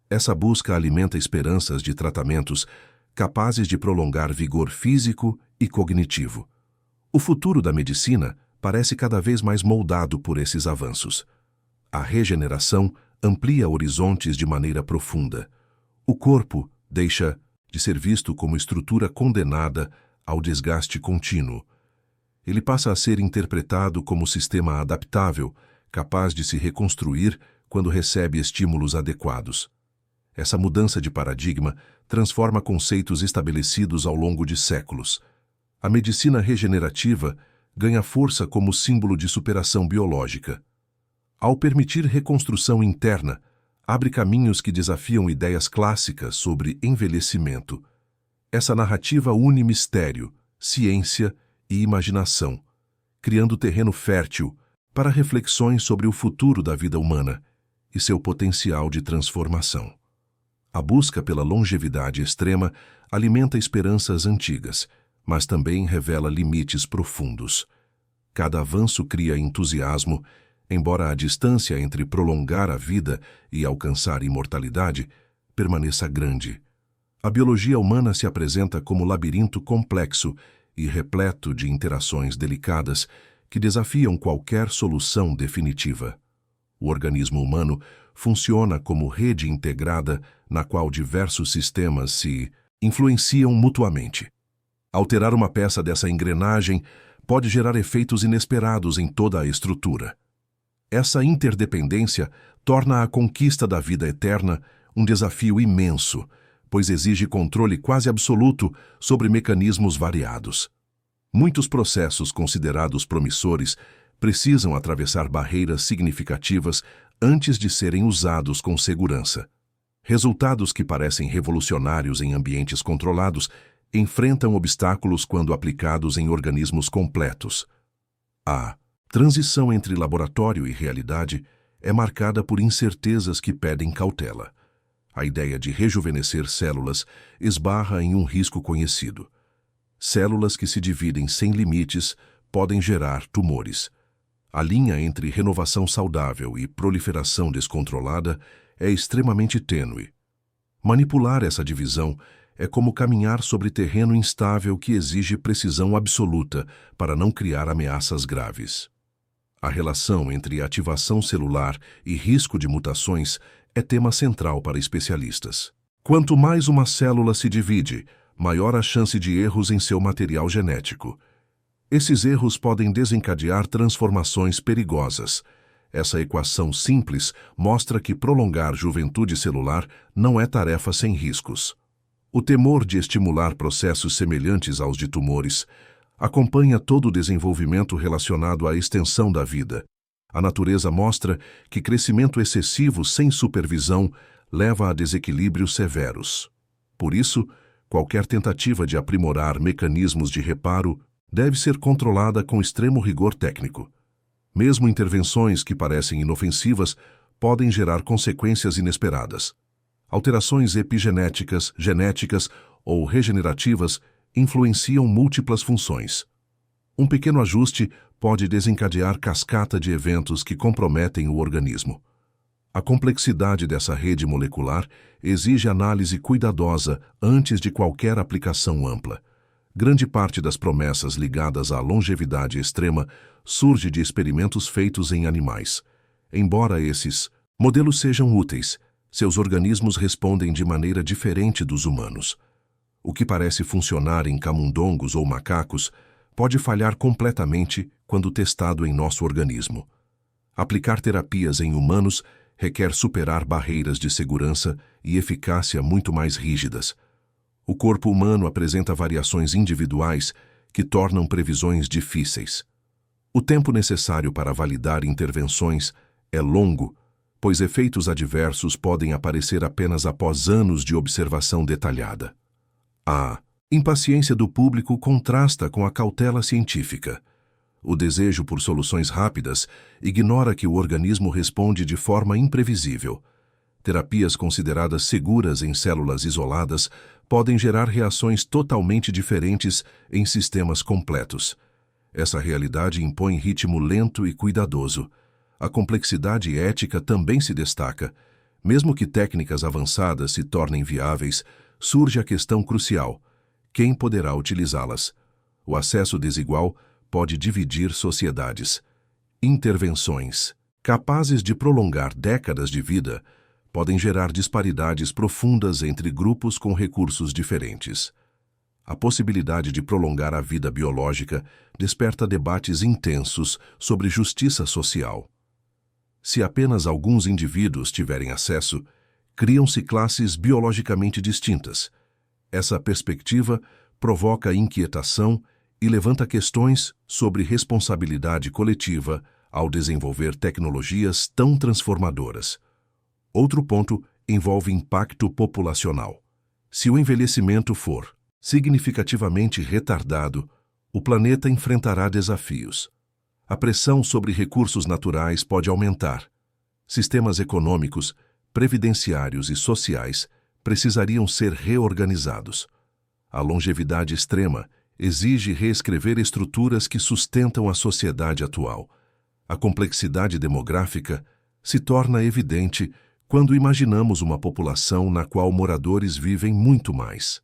Essa busca alimenta esperanças de tratamentos capazes de prolongar vigor físico e cognitivo. O futuro da medicina parece cada vez mais moldado por esses avanços. A regeneração amplia horizontes de maneira profunda. O corpo deixa de ser visto como estrutura condenada ao desgaste contínuo. Ele passa a ser interpretado como sistema adaptável, capaz de se reconstruir quando recebe estímulos adequados. Essa mudança de paradigma transforma conceitos estabelecidos ao longo de séculos. A medicina regenerativa ganha força como símbolo de superação biológica. Ao permitir reconstrução interna, abre caminhos que desafiam ideias clássicas sobre envelhecimento. Essa narrativa une mistério, ciência e imaginação, criando terreno fértil para reflexões sobre o futuro da vida humana e seu potencial de transformação. A busca pela longevidade extrema alimenta esperanças antigas, mas também revela limites profundos. Cada avanço cria entusiasmo, embora a distância entre prolongar a vida e alcançar imortalidade permaneça grande. A biologia humana se apresenta como labirinto complexo e repleto de interações delicadas que desafiam qualquer solução definitiva. O organismo humano funciona como rede integrada na qual diversos sistemas se influenciam mutuamente. Alterar uma peça dessa engrenagem pode gerar efeitos inesperados em toda a estrutura. Essa interdependência torna a conquista da vida eterna um desafio imenso, pois exige controle quase absoluto sobre mecanismos variados. Muitos processos considerados promissores precisam atravessar barreiras significativas antes de serem usados com segurança. Resultados que parecem revolucionários em ambientes controlados enfrentam obstáculos quando aplicados em organismos completos. A transição entre laboratório e realidade é marcada por incertezas que pedem cautela. A ideia de rejuvenescer células esbarra em um risco conhecido. Células que se dividem sem limites podem gerar tumores. A linha entre renovação saudável e proliferação descontrolada é extremamente tênue. Manipular essa divisão é como caminhar sobre terreno instável que exige precisão absoluta para não criar ameaças graves. A relação entre ativação celular e risco de mutações é tema central para especialistas. Quanto mais uma célula se divide, maior a chance de erros em seu material genético. Esses erros podem desencadear transformações perigosas. Essa equação simples mostra que prolongar juventude celular não é tarefa sem riscos. O temor de estimular processos semelhantes aos de tumores acompanha todo o desenvolvimento relacionado à extensão da vida. A natureza mostra que crescimento excessivo sem supervisão leva a desequilíbrios severos. Por isso, qualquer tentativa de aprimorar mecanismos de reparo deve ser controlada com extremo rigor técnico. Mesmo intervenções que parecem inofensivas podem gerar consequências inesperadas. Alterações epigenéticas, genéticas ou regenerativas influenciam múltiplas funções. Um pequeno ajuste pode desencadear cascata de eventos que comprometem o organismo. A complexidade dessa rede molecular exige análise cuidadosa antes de qualquer aplicação ampla. Grande parte das promessas ligadas à longevidade extrema surge de experimentos feitos em animais. Embora esses modelos sejam úteis, seus organismos respondem de maneira diferente dos humanos. O que parece funcionar em camundongos ou macacos pode falhar completamente quando testado em nosso organismo. Aplicar terapias em humanos requer superar barreiras de segurança e eficácia muito mais rígidas. O corpo humano apresenta variações individuais que tornam previsões difíceis. O tempo necessário para validar intervenções é longo, pois efeitos adversos podem aparecer apenas após anos de observação detalhada. A impaciência do público contrasta com a cautela científica. O desejo por soluções rápidas ignora que o organismo responde de forma imprevisível. Terapias consideradas seguras em células isoladas podem gerar reações totalmente diferentes em sistemas completos. Essa realidade impõe ritmo lento e cuidadoso. A complexidade ética também se destaca. Mesmo que técnicas avançadas se tornem viáveis, surge a questão crucial: quem poderá utilizá-las? O acesso desigual pode dividir sociedades. Intervenções capazes de prolongar décadas de vida podem gerar disparidades profundas entre grupos com recursos diferentes. A possibilidade de prolongar a vida biológica desperta debates intensos sobre justiça social. Se apenas alguns indivíduos tiverem acesso, criam-se classes biologicamente distintas. Essa perspectiva provoca inquietação e levanta questões sobre responsabilidade coletiva ao desenvolver tecnologias tão transformadoras. Outro ponto envolve impacto populacional. Se o envelhecimento for significativamente retardado, o planeta enfrentará desafios. A pressão sobre recursos naturais pode aumentar. Sistemas econômicos, previdenciários e sociais precisariam ser reorganizados. A longevidade extrema exige reescrever estruturas que sustentam a sociedade atual. A complexidade demográfica se torna evidente quando imaginamos uma população na qual moradores vivem muito mais.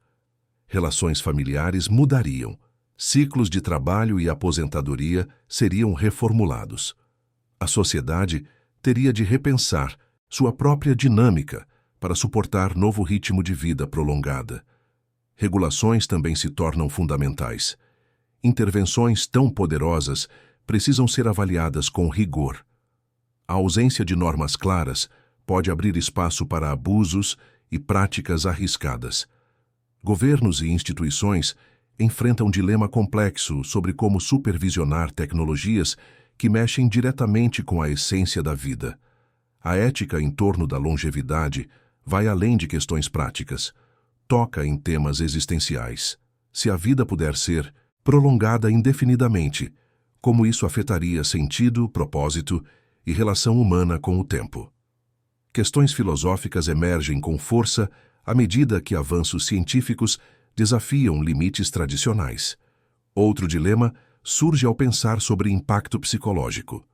Relações familiares mudariam. Ciclos de trabalho e aposentadoria seriam reformulados. A sociedade teria de repensar sua própria dinâmica para suportar novo ritmo de vida prolongada. Regulações também se tornam fundamentais. Intervenções tão poderosas precisam ser avaliadas com rigor. A ausência de normas claras pode abrir espaço para abusos e práticas arriscadas. Governos e instituições enfrentam um dilema complexo sobre como supervisionar tecnologias que mexem diretamente com a essência da vida. A ética em torno da longevidade vai além de questões práticas. Toca em temas existenciais. Se a vida puder ser prolongada indefinidamente, como isso afetaria sentido, propósito e relação humana com o tempo? Questões filosóficas emergem com força à medida que avanços científicos desafiam limites tradicionais. Outro dilema surge ao pensar sobre impacto psicológico.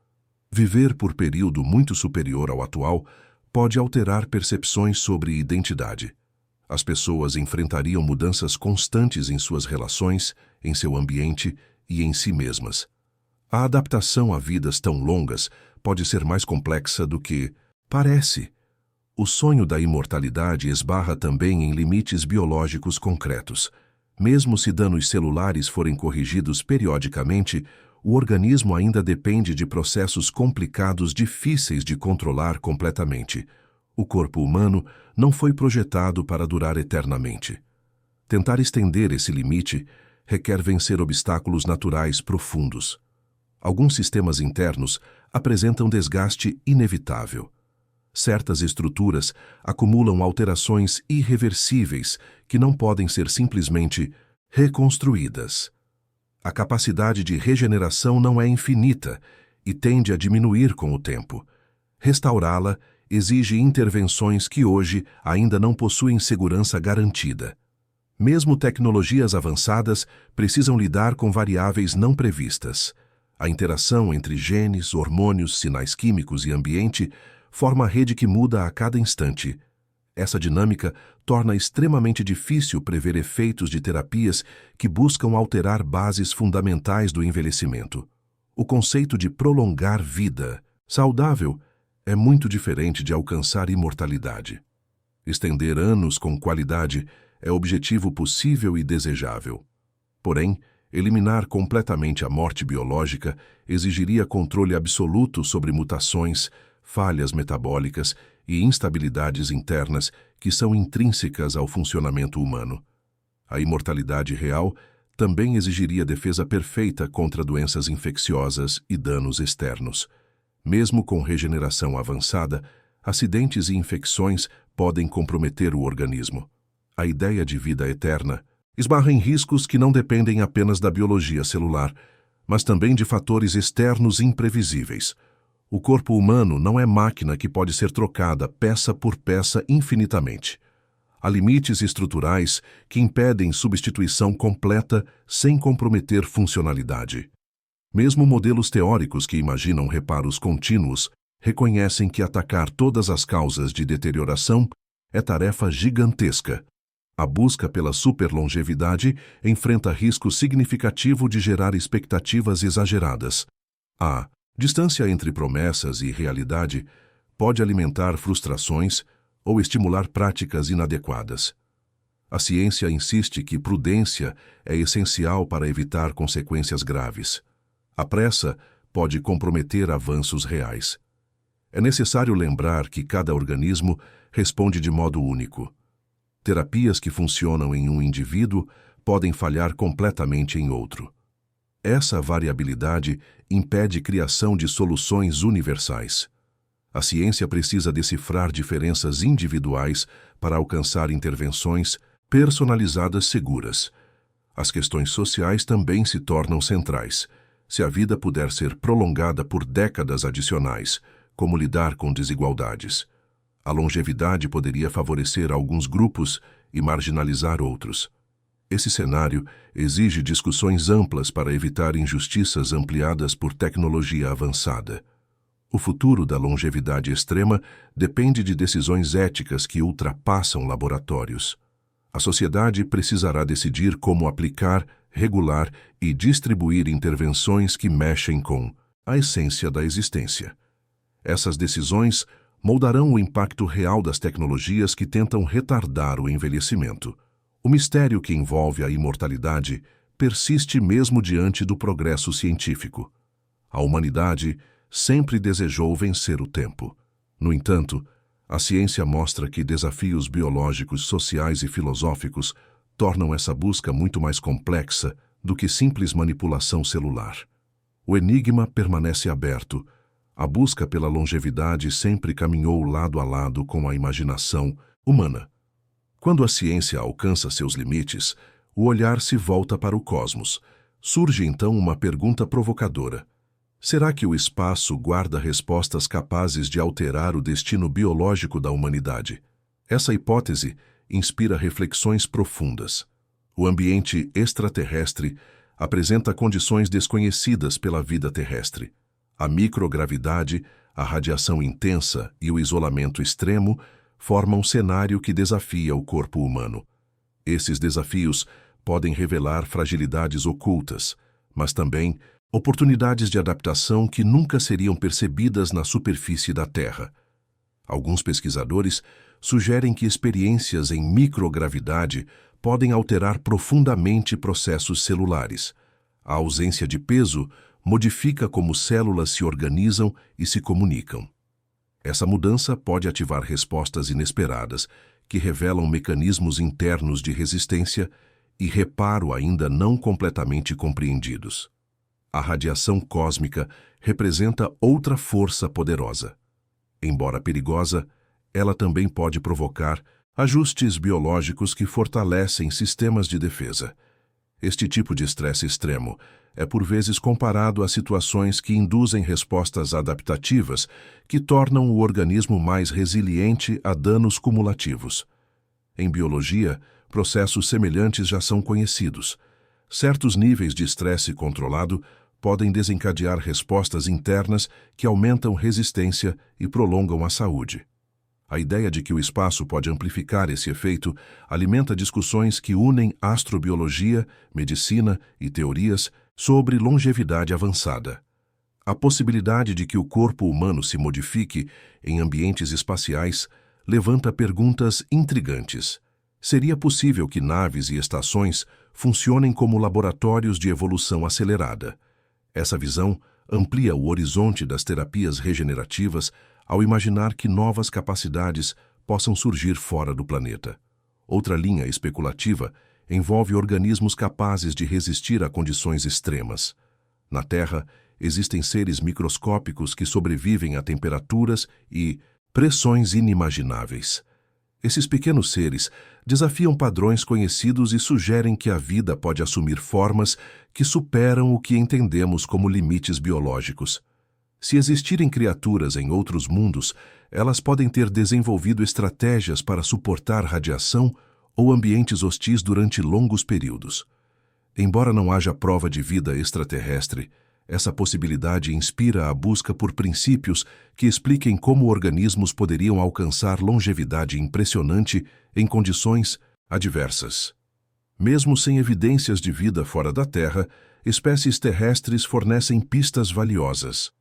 Viver por período muito superior ao atual pode alterar percepções sobre identidade. As pessoas enfrentariam mudanças constantes em suas relações, em seu ambiente e em si mesmas. A adaptação a vidas tão longas pode ser mais complexa do que parece. O sonho da imortalidade esbarra também em limites biológicos concretos. Mesmo se danos celulares forem corrigidos periodicamente, o organismo ainda depende de processos complicados difíceis de controlar completamente. O corpo humano não foi projetado para durar eternamente. Tentar estender esse limite requer vencer obstáculos naturais profundos. Alguns sistemas internos apresentam desgaste inevitável. Certas estruturas acumulam alterações irreversíveis que não podem ser simplesmente reconstruídas. A capacidade de regeneração não é infinita e tende a diminuir com o tempo. Restaurá-la exige intervenções que hoje ainda não possuem segurança garantida. Mesmo tecnologias avançadas precisam lidar com variáveis não previstas. A interação entre genes, hormônios, sinais químicos e ambiente forma a rede que muda a cada instante. Essa dinâmica torna extremamente difícil prever efeitos de terapias que buscam alterar bases fundamentais do envelhecimento. O conceito de prolongar vida saudável é muito diferente de alcançar imortalidade. Estender anos com qualidade é objetivo possível e desejável. Porém, eliminar completamente a morte biológica exigiria controle absoluto sobre mutações, falhas metabólicas e instabilidades internas que são intrínsecas ao funcionamento humano. A imortalidade real também exigiria defesa perfeita contra doenças infecciosas e danos externos. Mesmo com regeneração avançada, acidentes e infecções podem comprometer o organismo. A ideia de vida eterna esbarra em riscos que não dependem apenas da biologia celular, mas também de fatores externos imprevisíveis. O corpo humano não é máquina que pode ser trocada peça por peça infinitamente. Há limites estruturais que impedem substituição completa sem comprometer funcionalidade. Mesmo modelos teóricos que imaginam reparos contínuos reconhecem que atacar todas as causas de deterioração é tarefa gigantesca. A busca pela superlongevidade enfrenta risco significativo de gerar expectativas exageradas. A distância entre promessas e realidade pode alimentar frustrações ou estimular práticas inadequadas. A ciência insiste que prudência é essencial para evitar consequências graves. A pressa pode comprometer avanços reais. É necessário lembrar que cada organismo responde de modo único. Terapias que funcionam em um indivíduo podem falhar completamente em outro. Essa variabilidade impede criação de soluções universais. A ciência precisa decifrar diferenças individuais para alcançar intervenções personalizadas seguras. As questões sociais também se tornam centrais. Se a vida puder ser prolongada por décadas adicionais, como lidar com desigualdades? A longevidade poderia favorecer alguns grupos e marginalizar outros. Esse cenário exige discussões amplas para evitar injustiças ampliadas por tecnologia avançada. O futuro da longevidade extrema depende de decisões éticas que ultrapassam laboratórios. A sociedade precisará decidir como aplicar, regular e distribuir intervenções que mexem com a essência da existência. Essas decisões moldarão o impacto real das tecnologias que tentam retardar o envelhecimento. O mistério que envolve a imortalidade persiste mesmo diante do progresso científico. A humanidade sempre desejou vencer o tempo. No entanto, a ciência mostra que desafios biológicos, sociais e filosóficos tornam essa busca muito mais complexa do que simples manipulação celular. O enigma permanece aberto. A busca pela longevidade sempre caminhou lado a lado com a imaginação humana. Quando a ciência alcança seus limites, o olhar se volta para o cosmos. Surge então uma pergunta provocadora. Será que o espaço guarda respostas capazes de alterar o destino biológico da humanidade? Essa hipótese inspira reflexões profundas. O ambiente extraterrestre apresenta condições desconhecidas pela vida terrestre. A microgravidade, a radiação intensa e o isolamento extremo formam um cenário que desafia o corpo humano. Esses desafios podem revelar fragilidades ocultas, mas também oportunidades de adaptação que nunca seriam percebidas na superfície da Terra. Alguns pesquisadores sugerem que experiências em microgravidade podem alterar profundamente processos celulares. A ausência de peso modifica como células se organizam e se comunicam. Essa mudança pode ativar respostas inesperadas que revelam mecanismos internos de resistência e reparo ainda não completamente compreendidos. A radiação cósmica representa outra força poderosa. Embora perigosa, ela também pode provocar ajustes biológicos que fortalecem sistemas de defesa. Este tipo de estresse extremo é por vezes comparado a situações que induzem respostas adaptativas que tornam o organismo mais resiliente a danos cumulativos. Em biologia, processos semelhantes já são conhecidos. Certos níveis de estresse controlado podem desencadear respostas internas que aumentam resistência e prolongam a saúde. A ideia de que o espaço pode amplificar esse efeito alimenta discussões que unem astrobiologia, medicina e teorias sobre longevidade avançada. A possibilidade de que o corpo humano se modifique em ambientes espaciais levanta perguntas intrigantes. Seria possível que naves e estações funcionem como laboratórios de evolução acelerada? Essa visão amplia o horizonte das terapias regenerativas, ao imaginar que novas capacidades possam surgir fora do planeta. Outra linha especulativa envolve organismos capazes de resistir a condições extremas. Na Terra, existem seres microscópicos que sobrevivem a temperaturas e pressões inimagináveis. Esses pequenos seres desafiam padrões conhecidos e sugerem que a vida pode assumir formas que superam o que entendemos como limites biológicos. Se existirem criaturas em outros mundos, elas podem ter desenvolvido estratégias para suportar radiação ou ambientes hostis durante longos períodos. Embora não haja prova de vida extraterrestre, essa possibilidade inspira a busca por princípios que expliquem como organismos poderiam alcançar longevidade impressionante em condições adversas. Mesmo sem evidências de vida fora da Terra, espécies terrestres fornecem pistas valiosas.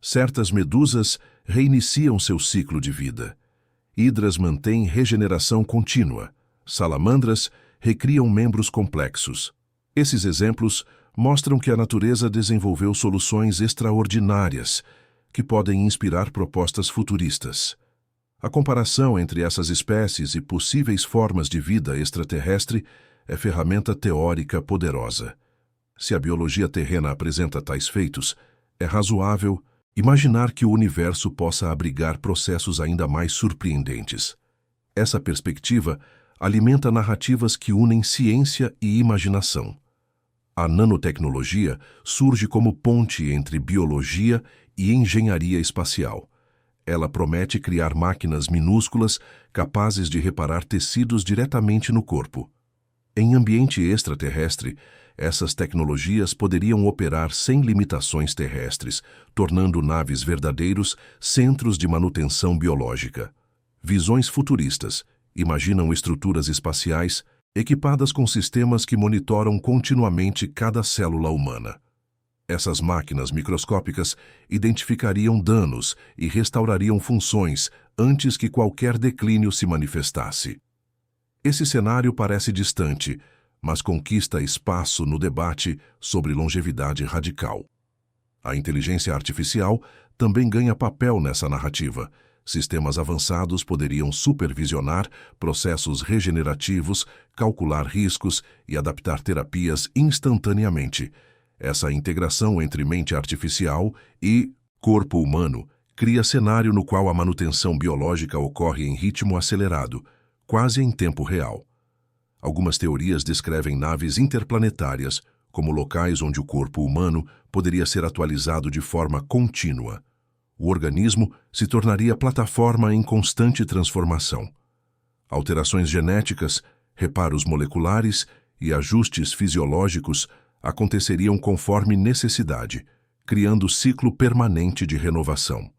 Certas medusas reiniciam seu ciclo de vida. Hidras mantêm regeneração contínua. Salamandras recriam membros complexos. Esses exemplos mostram que a natureza desenvolveu soluções extraordinárias que podem inspirar propostas futuristas. A comparação entre essas espécies e possíveis formas de vida extraterrestre é ferramenta teórica poderosa. Se a biologia terrena apresenta tais feitos, é razoável imaginar que o universo possa abrigar processos ainda mais surpreendentes. Essa perspectiva alimenta narrativas que unem ciência e imaginação. A nanotecnologia surge como ponte entre biologia e engenharia espacial. Ela promete criar máquinas minúsculas capazes de reparar tecidos diretamente no corpo. Em ambiente extraterrestre, essas tecnologias poderiam operar sem limitações terrestres, tornando naves verdadeiros centros de manutenção biológica. Visões futuristas imaginam estruturas espaciais equipadas com sistemas que monitoram continuamente cada célula humana. Essas máquinas microscópicas identificariam danos e restaurariam funções antes que qualquer declínio se manifestasse. Esse cenário parece distante, mas conquista espaço no debate sobre longevidade radical. A inteligência artificial também ganha papel nessa narrativa. Sistemas avançados poderiam supervisionar processos regenerativos, calcular riscos e adaptar terapias instantaneamente. Essa integração entre mente artificial e corpo humano cria cenário no qual a manutenção biológica ocorre em ritmo acelerado, quase em tempo real. Algumas teorias descrevem naves interplanetárias como locais onde o corpo humano poderia ser atualizado de forma contínua. O organismo se tornaria plataforma em constante transformação. Alterações genéticas, reparos moleculares e ajustes fisiológicos aconteceriam conforme necessidade, criando ciclo permanente de renovação.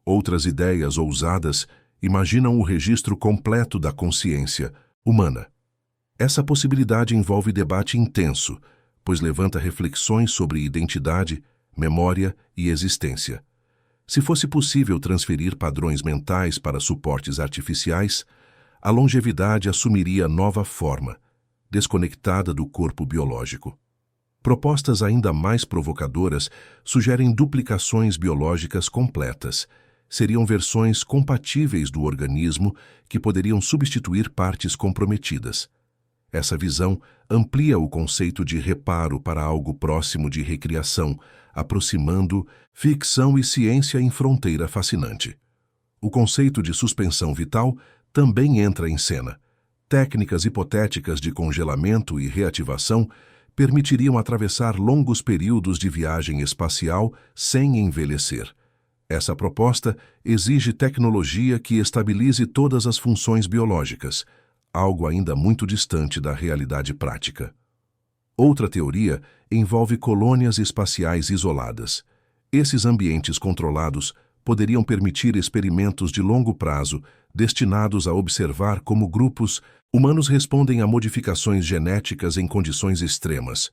Outras ideias ousadas imaginam o registro completo da consciência humana. Essa possibilidade envolve debate intenso, pois levanta reflexões sobre identidade, memória e existência. Se fosse possível transferir padrões mentais para suportes artificiais, a longevidade assumiria nova forma, desconectada do corpo biológico. Propostas ainda mais provocadoras sugerem duplicações biológicas completas. Seriam versões compatíveis do organismo que poderiam substituir partes comprometidas. Essa visão amplia o conceito de reparo para algo próximo de recriação, aproximando ficção e ciência em fronteira fascinante. O conceito de suspensão vital também entra em cena. Técnicas hipotéticas de congelamento e reativação permitiriam atravessar longos períodos de viagem espacial sem envelhecer. Essa proposta exige tecnologia que estabilize todas as funções biológicas, algo ainda muito distante da realidade prática. Outra teoria envolve colônias espaciais isoladas. Esses ambientes controlados poderiam permitir experimentos de longo prazo destinados a observar como grupos humanos respondem a modificações genéticas em condições extremas.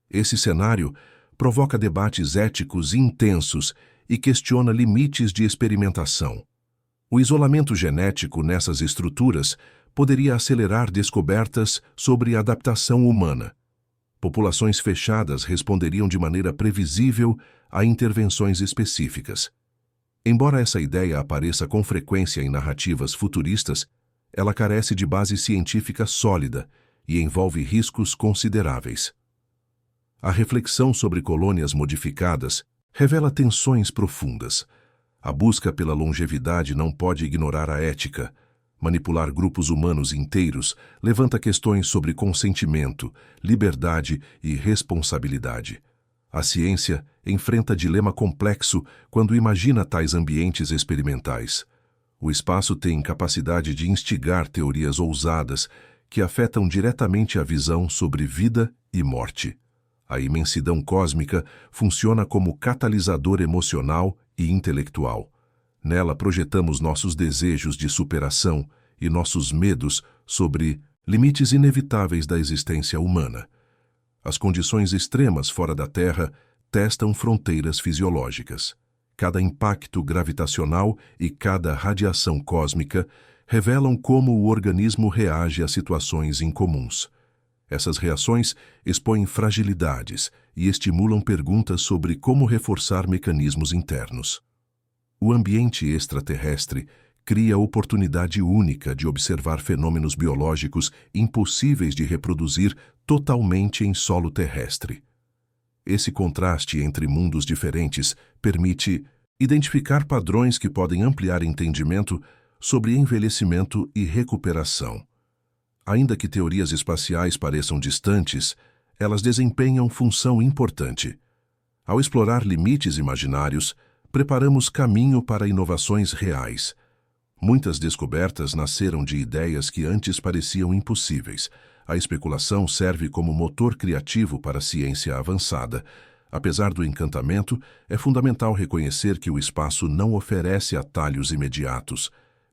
Esse cenário provoca debates éticos intensos e questiona limites de experimentação. O isolamento genético nessas estruturas poderia acelerar descobertas sobre adaptação humana. Populações fechadas responderiam de maneira previsível a intervenções específicas. Embora essa ideia apareça com frequência em narrativas futuristas, ela carece de base científica sólida e envolve riscos consideráveis. A reflexão sobre colônias modificadas revela tensões profundas. A busca pela longevidade não pode ignorar a ética. Manipular grupos humanos inteiros levanta questões sobre consentimento, liberdade e responsabilidade. A ciência enfrenta dilema complexo quando imagina tais ambientes experimentais. O espaço tem capacidade de instigar teorias ousadas que afetam diretamente a visão sobre vida e morte. A imensidão cósmica funciona como catalisador emocional e intelectual. Nela projetamos nossos desejos de superação e nossos medos sobre limites inevitáveis da existência humana. As condições extremas fora da Terra testam fronteiras fisiológicas. Cada impacto gravitacional e cada radiação cósmica revelam como o organismo reage a situações incomuns. Essas reações expõem fragilidades e estimulam perguntas sobre como reforçar mecanismos internos. O ambiente extraterrestre cria oportunidade única de observar fenômenos biológicos impossíveis de reproduzir totalmente em solo terrestre. Esse contraste entre mundos diferentes permite identificar padrões que podem ampliar entendimento sobre envelhecimento e recuperação. Ainda que teorias espaciais pareçam distantes, elas desempenham função importante. Ao explorar limites imaginários, preparamos caminho para inovações reais. Muitas descobertas nasceram de ideias que antes pareciam impossíveis. A especulação serve como motor criativo para a ciência avançada. Apesar do encantamento, é fundamental reconhecer que o espaço não oferece atalhos imediatos.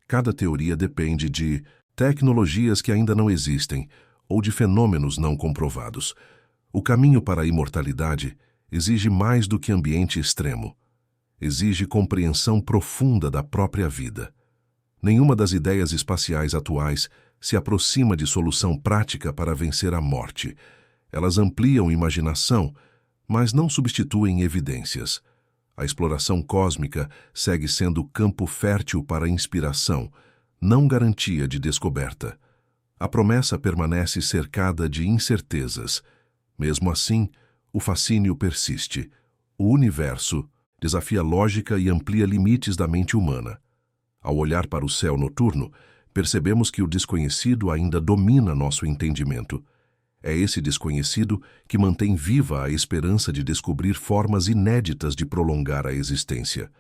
Cada teoria depende de tecnologias que ainda não existem ou de fenômenos não comprovados. O caminho para a imortalidade exige mais do que ambiente extremo. Exige compreensão profunda da própria vida. Nenhuma das ideias espaciais atuais se aproxima de solução prática para vencer a morte. Elas ampliam imaginação, mas não substituem evidências. A exploração cósmica segue sendo campo fértil para inspiração, não garantia de descoberta. A promessa permanece cercada de incertezas. Mesmo assim, o fascínio persiste. O universo desafia a lógica e amplia limites da mente humana. Ao olhar para o céu noturno, percebemos que o desconhecido ainda domina nosso entendimento. É esse desconhecido que mantém viva a esperança de descobrir formas inéditas de prolongar a existência.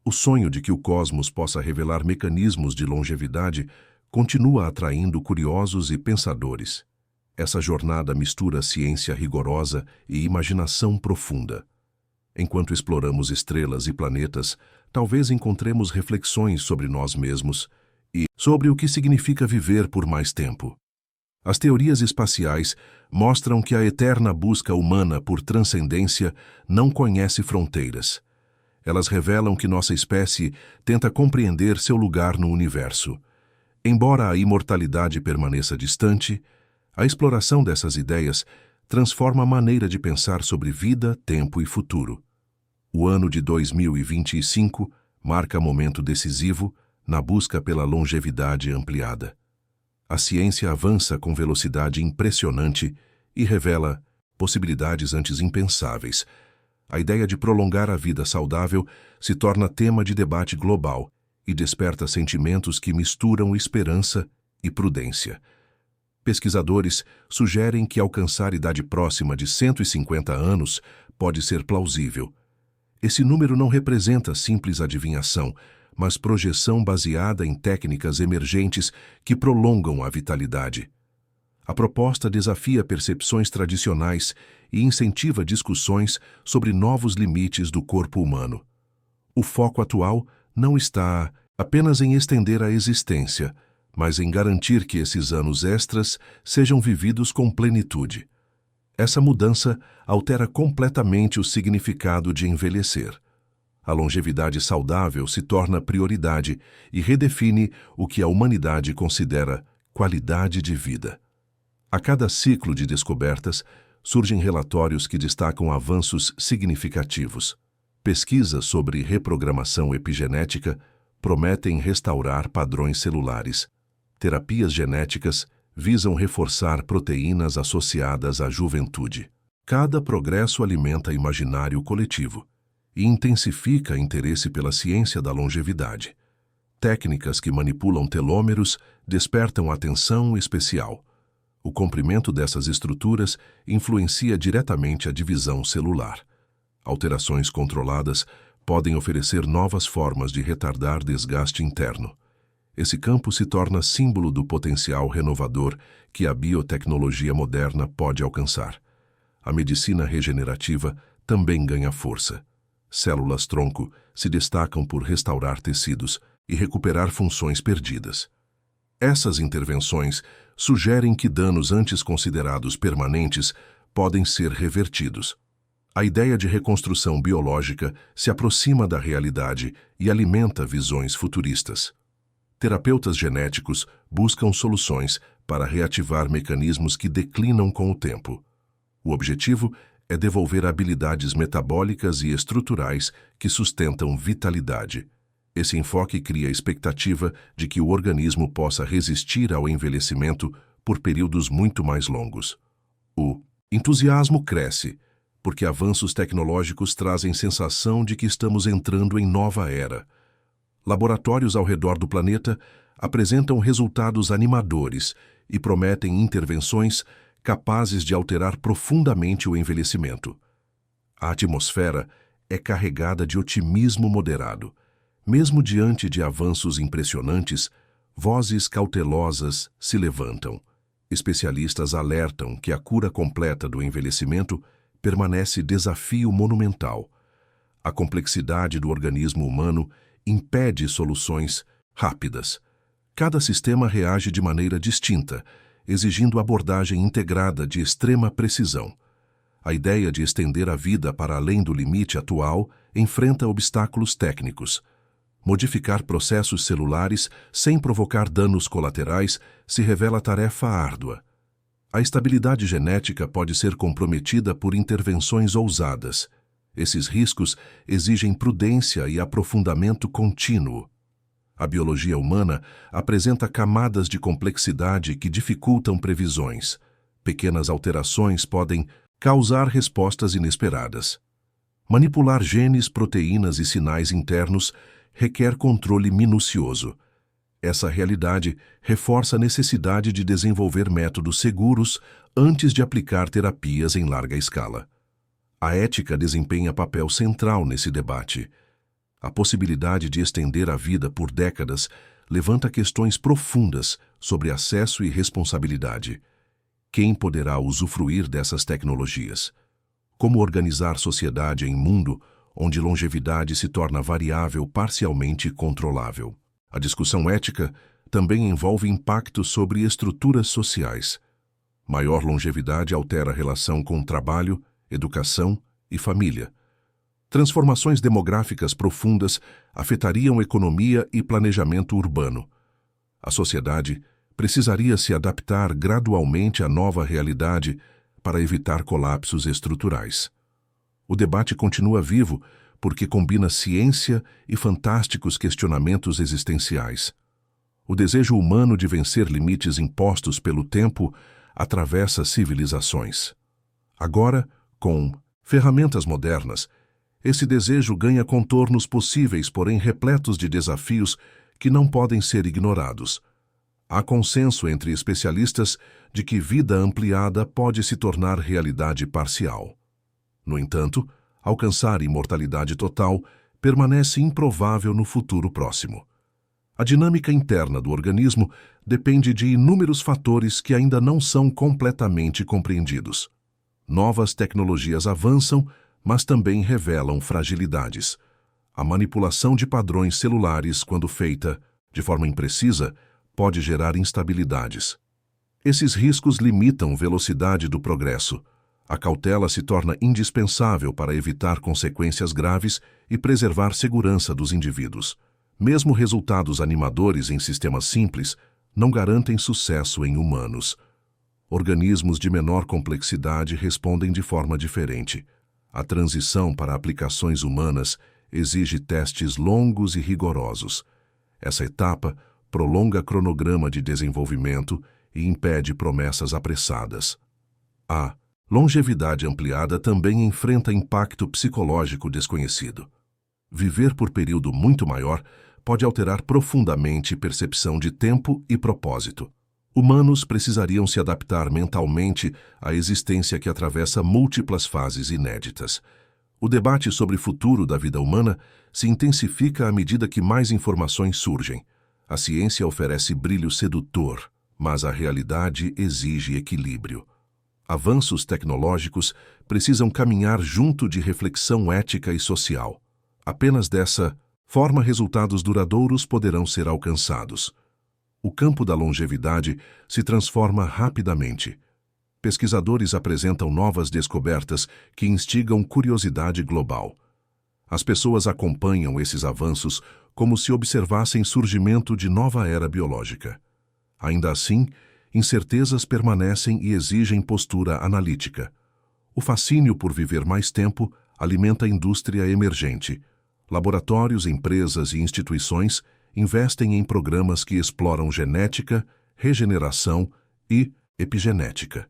O sonho de que o cosmos possa revelar mecanismos de longevidade continua atraindo curiosos e pensadores. Essa jornada mistura ciência rigorosa e imaginação profunda. Enquanto exploramos estrelas e planetas, talvez encontremos reflexões sobre nós mesmos e sobre o que significa viver por mais tempo. As teorias espaciais mostram que a eterna busca humana por transcendência não conhece fronteiras. Elas revelam que nossa espécie tenta compreender seu lugar no universo. Embora a imortalidade permaneça distante, a exploração dessas ideias transforma a maneira de pensar sobre vida, tempo e futuro. O ano de 2025 marca momento decisivo na busca pela longevidade ampliada. A ciência avança com velocidade impressionante e revela possibilidades antes impensáveis. A ideia de prolongar a vida saudável se torna tema de debate global e desperta sentimentos que misturam esperança e prudência. Pesquisadores sugerem que alcançar idade próxima de 150 anos pode ser plausível. Esse número não representa simples adivinhação, mas projeção baseada em técnicas emergentes que prolongam a vitalidade. A proposta desafia percepções tradicionais e incentiva discussões sobre novos limites do corpo humano. O foco atual não está apenas em estender a existência, mas em garantir que esses anos extras sejam vividos com plenitude. Essa mudança altera completamente o significado de envelhecer. A longevidade saudável se torna prioridade e redefine o que a humanidade considera qualidade de vida. A cada ciclo de descobertas, surgem relatórios que destacam avanços significativos. Pesquisas sobre reprogramação epigenética prometem restaurar padrões celulares. Terapias genéticas visam reforçar proteínas associadas à juventude. Cada progresso alimenta imaginário coletivo e intensifica interesse pela ciência da longevidade. Técnicas que manipulam telômeros despertam atenção especial. O comprimento dessas estruturas influencia diretamente a divisão celular. Alterações controladas podem oferecer novas formas de retardar desgaste interno. Esse campo se torna símbolo do potencial renovador que a biotecnologia moderna pode alcançar. A medicina regenerativa também ganha força. Células-tronco se destacam por restaurar tecidos e recuperar funções perdidas. Essas intervenções sugerem que danos antes considerados permanentes podem ser revertidos. A ideia de reconstrução biológica se aproxima da realidade e alimenta visões futuristas. Terapeutas genéticos buscam soluções para reativar mecanismos que declinam com o tempo. O objetivo é devolver habilidades metabólicas e estruturais que sustentam vitalidade. Esse enfoque cria a expectativa de que o organismo possa resistir ao envelhecimento por períodos muito mais longos. O entusiasmo cresce, porque avanços tecnológicos trazem sensação de que estamos entrando em nova era. Laboratórios ao redor do planeta apresentam resultados animadores e prometem intervenções capazes de alterar profundamente o envelhecimento. A atmosfera é carregada de otimismo moderado. Mesmo diante de avanços impressionantes, vozes cautelosas se levantam. Especialistas alertam que a cura completa do envelhecimento permanece desafio monumental. A complexidade do organismo humano impede soluções rápidas. Cada sistema reage de maneira distinta, exigindo abordagem integrada de extrema precisão. A ideia de estender a vida para além do limite atual enfrenta obstáculos técnicos. Modificar processos celulares sem provocar danos colaterais se revela tarefa árdua. A estabilidade genética pode ser comprometida por intervenções ousadas. Esses riscos exigem prudência e aprofundamento contínuo. A biologia humana apresenta camadas de complexidade que dificultam previsões. Pequenas alterações podem causar respostas inesperadas. Manipular genes, proteínas e sinais internos requer controle minucioso. Essa realidade reforça a necessidade de desenvolver métodos seguros antes de aplicar terapias em larga escala. A ética desempenha papel central nesse debate. A possibilidade de estender a vida por décadas levanta questões profundas sobre acesso e responsabilidade. Quem poderá usufruir dessas tecnologias? Como organizar sociedade em mundo onde longevidade se torna variável parcialmente controlável? A discussão ética também envolve impactos sobre estruturas sociais. Maior longevidade altera a relação com trabalho, educação e família. Transformações demográficas profundas afetariam economia e planejamento urbano. A sociedade precisaria se adaptar gradualmente à nova realidade para evitar colapsos estruturais. O debate continua vivo porque combina ciência e fantásticos questionamentos existenciais. O desejo humano de vencer limites impostos pelo tempo atravessa civilizações. Agora, com ferramentas modernas, esse desejo ganha contornos possíveis, porém repletos de desafios que não podem ser ignorados. Há consenso entre especialistas de que vida ampliada pode se tornar realidade parcial. No entanto, alcançar imortalidade total permanece improvável no futuro próximo. A dinâmica interna do organismo depende de inúmeros fatores que ainda não são completamente compreendidos. Novas tecnologias avançam, mas também revelam fragilidades. A manipulação de padrões celulares, quando feita de forma imprecisa, pode gerar instabilidades. Esses riscos limitam a velocidade do progresso. A cautela se torna indispensável para evitar consequências graves e preservar a segurança dos indivíduos. Mesmo resultados animadores em sistemas simples não garantem sucesso em humanos. Organismos de menor complexidade respondem de forma diferente. A transição para aplicações humanas exige testes longos e rigorosos. Essa etapa prolonga o cronograma de desenvolvimento e impede promessas apressadas. A longevidade ampliada também enfrenta impacto psicológico desconhecido. Viver por período muito maior pode alterar profundamente percepção de tempo e propósito. Humanos precisariam se adaptar mentalmente à existência que atravessa múltiplas fases inéditas. O debate sobre o futuro da vida humana se intensifica à medida que mais informações surgem. A ciência oferece brilho sedutor, mas a realidade exige equilíbrio. Avanços tecnológicos precisam caminhar junto de reflexão ética e social. Apenas dessa forma resultados duradouros poderão ser alcançados. O campo da longevidade se transforma rapidamente. Pesquisadores apresentam novas descobertas que instigam curiosidade global. As pessoas acompanham esses avanços como se observassem surgimento de nova era biológica. Ainda assim, incertezas permanecem e exigem postura analítica. O fascínio por viver mais tempo alimenta a indústria emergente. Laboratórios, empresas e instituições investem em programas que exploram genética, regeneração e epigenética.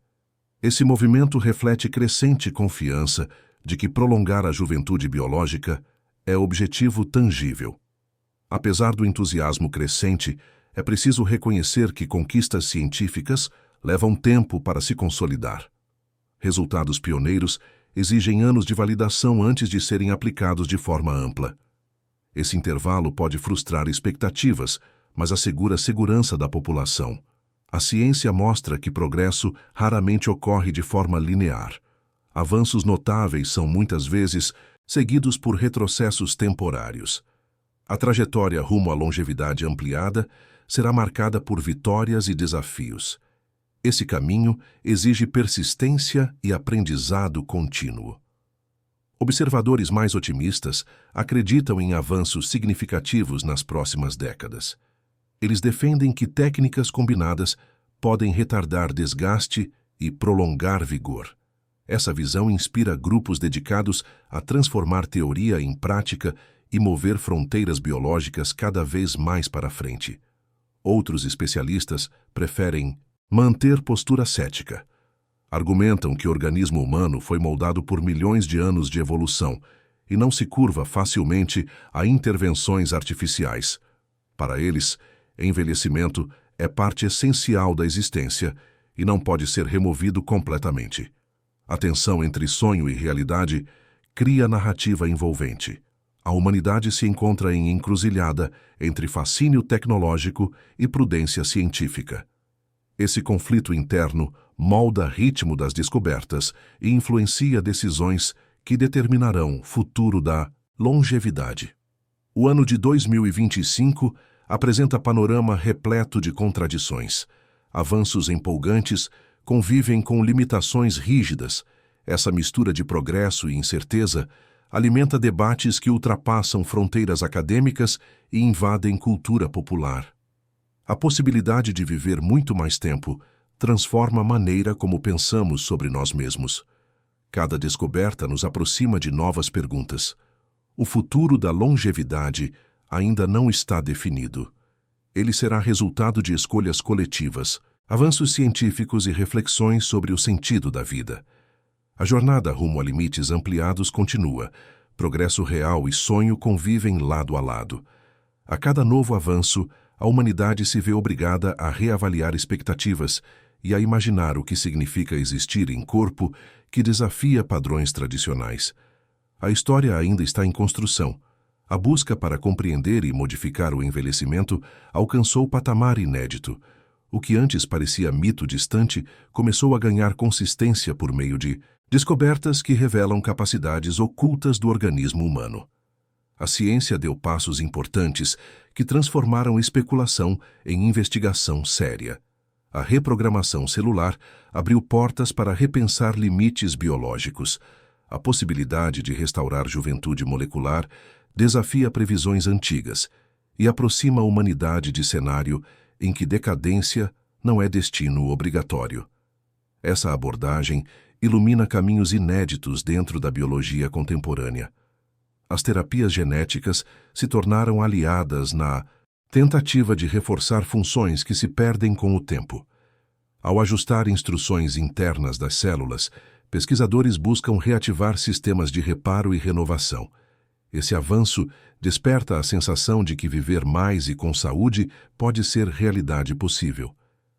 Esse movimento reflete crescente confiança de que prolongar a juventude biológica é objetivo tangível. Apesar do entusiasmo crescente, é preciso reconhecer que conquistas científicas levam tempo para se consolidar. Resultados pioneiros exigem anos de validação antes de serem aplicados de forma ampla. Esse intervalo pode frustrar expectativas, mas assegura a segurança da população. A ciência mostra que progresso raramente ocorre de forma linear. Avanços notáveis são muitas vezes seguidos por retrocessos temporários. A trajetória rumo à longevidade ampliada será marcada por vitórias e desafios. Esse caminho exige persistência e aprendizado contínuo. Observadores mais otimistas acreditam em avanços significativos nas próximas décadas. Eles defendem que técnicas combinadas podem retardar desgaste e prolongar vigor. Essa visão inspira grupos dedicados a transformar teoria em prática e mover fronteiras biológicas cada vez mais para frente. Outros especialistas preferem manter postura cética. Argumentam que o organismo humano foi moldado por milhões de anos de evolução e não se curva facilmente a intervenções artificiais. Para eles, envelhecimento é parte essencial da existência e não pode ser removido completamente. A tensão entre sonho e realidade cria narrativa envolvente. A humanidade se encontra em encruzilhada entre fascínio tecnológico e prudência científica. Esse conflito interno molda o ritmo das descobertas e influencia decisões que determinarão o futuro da longevidade. O ano de 2025 apresenta panorama repleto de contradições. Avanços empolgantes convivem com limitações rígidas. Essa mistura de progresso e incerteza alimenta debates que ultrapassam fronteiras acadêmicas e invadem cultura popular. A possibilidade de viver muito mais tempo transforma a maneira como pensamos sobre nós mesmos. Cada descoberta nos aproxima de novas perguntas. O futuro da longevidade ainda não está definido. Ele será resultado de escolhas coletivas, avanços científicos e reflexões sobre o sentido da vida. A jornada rumo a limites ampliados continua. Progresso real e sonho convivem lado a lado. A cada novo avanço, a humanidade se vê obrigada a reavaliar expectativas e a imaginar o que significa existir em corpo que desafia padrões tradicionais. A história ainda está em construção. A busca para compreender e modificar o envelhecimento alcançou patamar inédito. O que antes parecia mito distante começou a ganhar consistência por meio de descobertas que revelam capacidades ocultas do organismo humano. A ciência deu passos importantes que transformaram especulação em investigação séria. A reprogramação celular abriu portas para repensar limites biológicos. A possibilidade de restaurar juventude molecular desafia previsões antigas e aproxima a humanidade de cenário em que decadência não é destino obrigatório. Essa abordagem ilumina caminhos inéditos dentro da biologia contemporânea. As terapias genéticas se tornaram aliadas na tentativa de reforçar funções que se perdem com o tempo. Ao ajustar instruções internas das células, pesquisadores buscam reativar sistemas de reparo e renovação. Esse avanço desperta a sensação de que viver mais e com saúde pode ser realidade possível.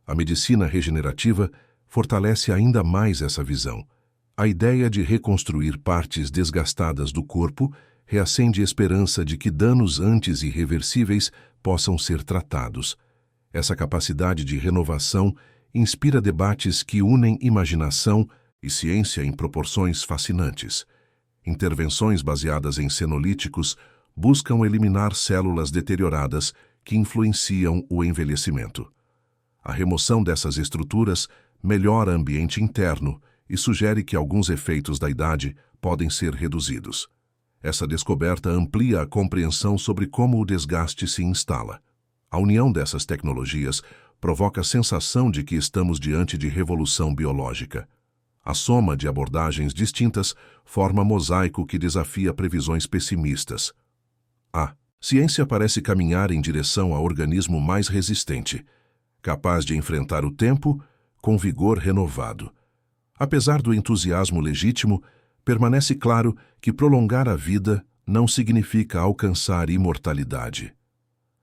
A medicina regenerativa fortalece ainda mais essa visão. A ideia de reconstruir partes desgastadas do corpo reacende esperança de que danos antes irreversíveis possam ser tratados. Essa capacidade de renovação inspira debates que unem imaginação e ciência em proporções fascinantes. Intervenções baseadas em senolíticos buscam eliminar células deterioradas que influenciam o envelhecimento. A remoção dessas estruturas melhora o ambiente interno e sugere que alguns efeitos da idade podem ser reduzidos. Essa descoberta amplia a compreensão sobre como o desgaste se instala. A união dessas tecnologias provoca a sensação de que estamos diante de revolução biológica. A soma de abordagens distintas forma mosaico que desafia previsões pessimistas. A ciência parece caminhar em direção a organismo mais resistente, capaz de enfrentar o tempo com vigor renovado. Apesar do entusiasmo legítimo, permanece claro que prolongar a vida não significa alcançar imortalidade.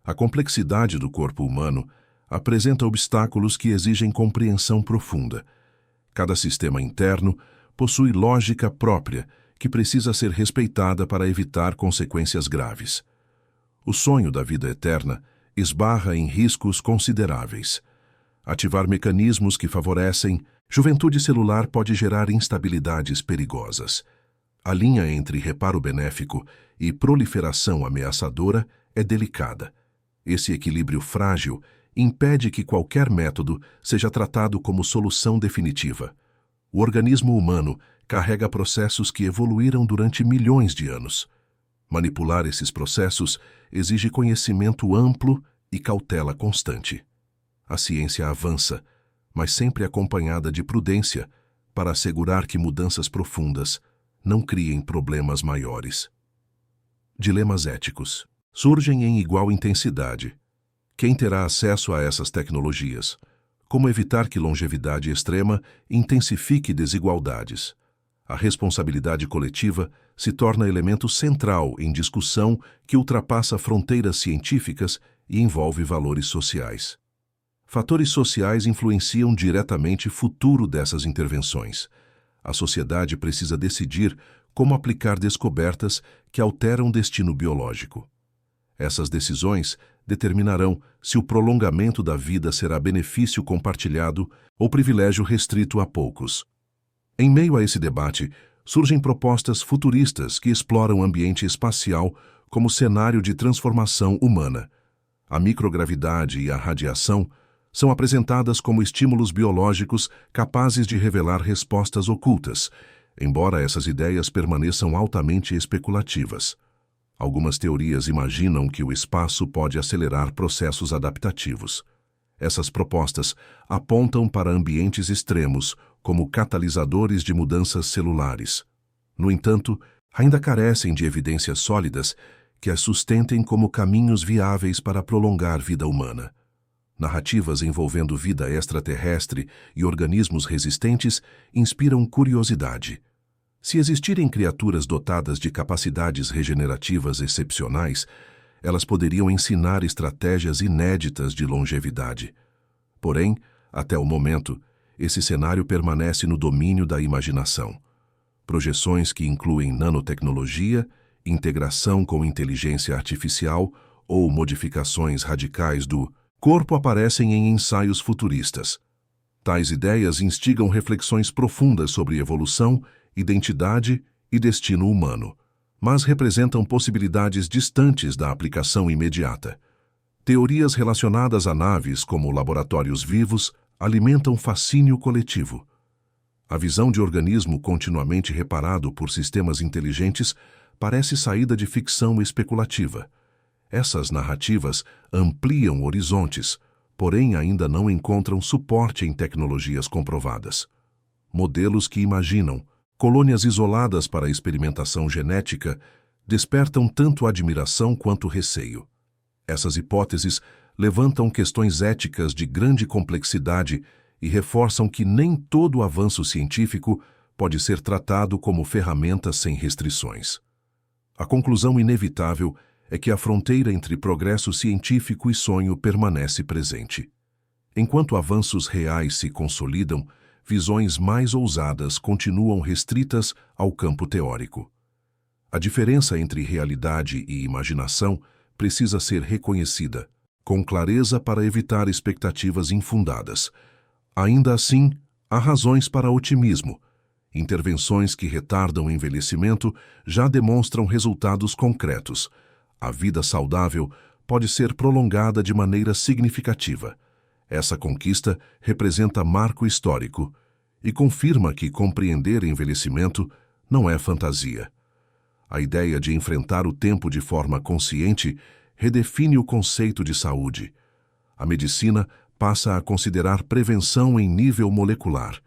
A complexidade do corpo humano apresenta obstáculos que exigem compreensão profunda. Cada sistema interno possui lógica própria que precisa ser respeitada para evitar consequências graves. O sonho da vida eterna esbarra em riscos consideráveis. Ativar mecanismos que favorecem juventude celular pode gerar instabilidades perigosas. A linha entre reparo benéfico e proliferação ameaçadora é delicada. Esse equilíbrio frágil impede que qualquer método seja tratado como solução definitiva. O organismo humano carrega processos que evoluíram durante milhões de anos. Manipular esses processos exige conhecimento amplo e cautela constante. A ciência avança, mas sempre acompanhada de prudência, para assegurar que mudanças profundas não criem problemas maiores. Dilemas éticos surgem em igual intensidade. Quem terá acesso a essas tecnologias? Como evitar que longevidade extrema intensifique desigualdades? A responsabilidade coletiva se torna elemento central em discussão que ultrapassa fronteiras científicas e envolve valores sociais. Fatores sociais influenciam diretamente o futuro dessas intervenções. A sociedade precisa decidir como aplicar descobertas que alteram o destino biológico. Essas decisões determinarão se o prolongamento da vida será benefício compartilhado ou privilégio restrito a poucos. Em meio a esse debate, surgem propostas futuristas que exploram o ambiente espacial como cenário de transformação humana. A microgravidade e a radiação são apresentadas como estímulos biológicos capazes de revelar respostas ocultas, embora essas ideias permaneçam altamente especulativas. Algumas teorias imaginam que o espaço pode acelerar processos adaptativos. Essas propostas apontam para ambientes extremos como catalisadores de mudanças celulares. No entanto, ainda carecem de evidências sólidas que as sustentem como caminhos viáveis para prolongar vida humana. Narrativas envolvendo vida extraterrestre e organismos resistentes inspiram curiosidade. Se existirem criaturas dotadas de capacidades regenerativas excepcionais, elas poderiam ensinar estratégias inéditas de longevidade. Porém, até o momento, esse cenário permanece no domínio da imaginação. Projeções que incluem nanotecnologia, integração com inteligência artificial ou modificações radicais do corpo aparecem em ensaios futuristas. Tais ideias instigam reflexões profundas sobre evolução, identidade e destino humano, mas representam possibilidades distantes da aplicação imediata. Teorias relacionadas a naves como laboratórios vivos alimentam fascínio coletivo. A visão de organismo continuamente reparado por sistemas inteligentes parece saída de ficção especulativa. Essas narrativas ampliam horizontes, porém ainda não encontram suporte em tecnologias comprovadas. modelos que imaginam, colônias isoladas para a experimentação genética, despertam tanto admiração quanto receio. Essas hipóteses levantam questões éticas de grande complexidade e reforçam que nem todo avanço científico pode ser tratado como ferramenta sem restrições. A conclusão inevitável é que a fronteira entre progresso científico e sonho permanece presente. Enquanto avanços reais se consolidam, visões mais ousadas continuam restritas ao campo teórico. A diferença entre realidade e imaginação precisa ser reconhecida, com clareza para evitar expectativas infundadas. Ainda assim, há razões para otimismo. Intervenções que retardam o envelhecimento já demonstram resultados concretos. A vida saudável pode ser prolongada de maneira significativa. Essa conquista representa marco histórico e confirma que compreender envelhecimento não é fantasia. A ideia de enfrentar o tempo de forma consciente redefine o conceito de saúde. A medicina passa a considerar prevenção em nível molecular.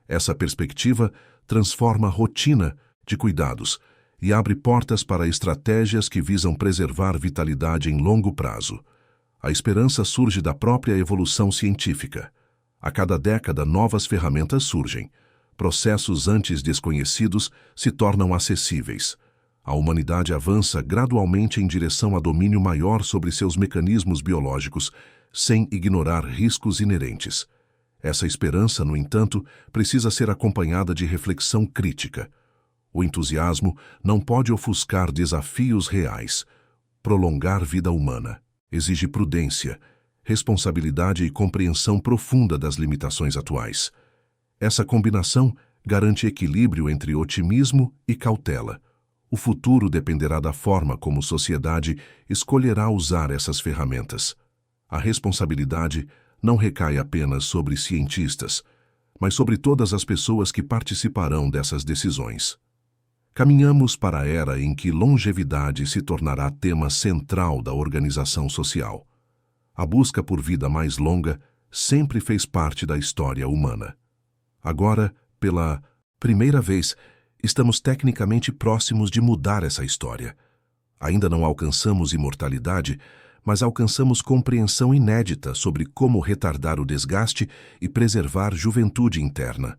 Essa perspectiva transforma a rotina de cuidados e abre portas para estratégias que visam preservar vitalidade em longo prazo. A esperança surge da própria evolução científica. A cada década, novas ferramentas surgem. Processos antes desconhecidos se tornam acessíveis. A humanidade avança gradualmente em direção a domínio maior sobre seus mecanismos biológicos, sem ignorar riscos inerentes. Essa esperança, no entanto, precisa ser acompanhada de reflexão crítica. O entusiasmo não pode ofuscar desafios reais. Prolongar vida humana exige prudência, responsabilidade e compreensão profunda das limitações atuais. Essa combinação garante equilíbrio entre otimismo e cautela. O futuro dependerá da forma como a sociedade escolherá usar essas ferramentas. A responsabilidade não recai apenas sobre cientistas, mas sobre todas as pessoas que participarão dessas decisões. Caminhamos para a era em que longevidade se tornará tema central da organização social. A busca por vida mais longa sempre fez parte da história humana. Agora, pela primeira vez, estamos tecnicamente próximos de mudar essa história. Ainda não alcançamos imortalidade, mas alcançamos compreensão inédita sobre como retardar o desgaste e preservar juventude interna.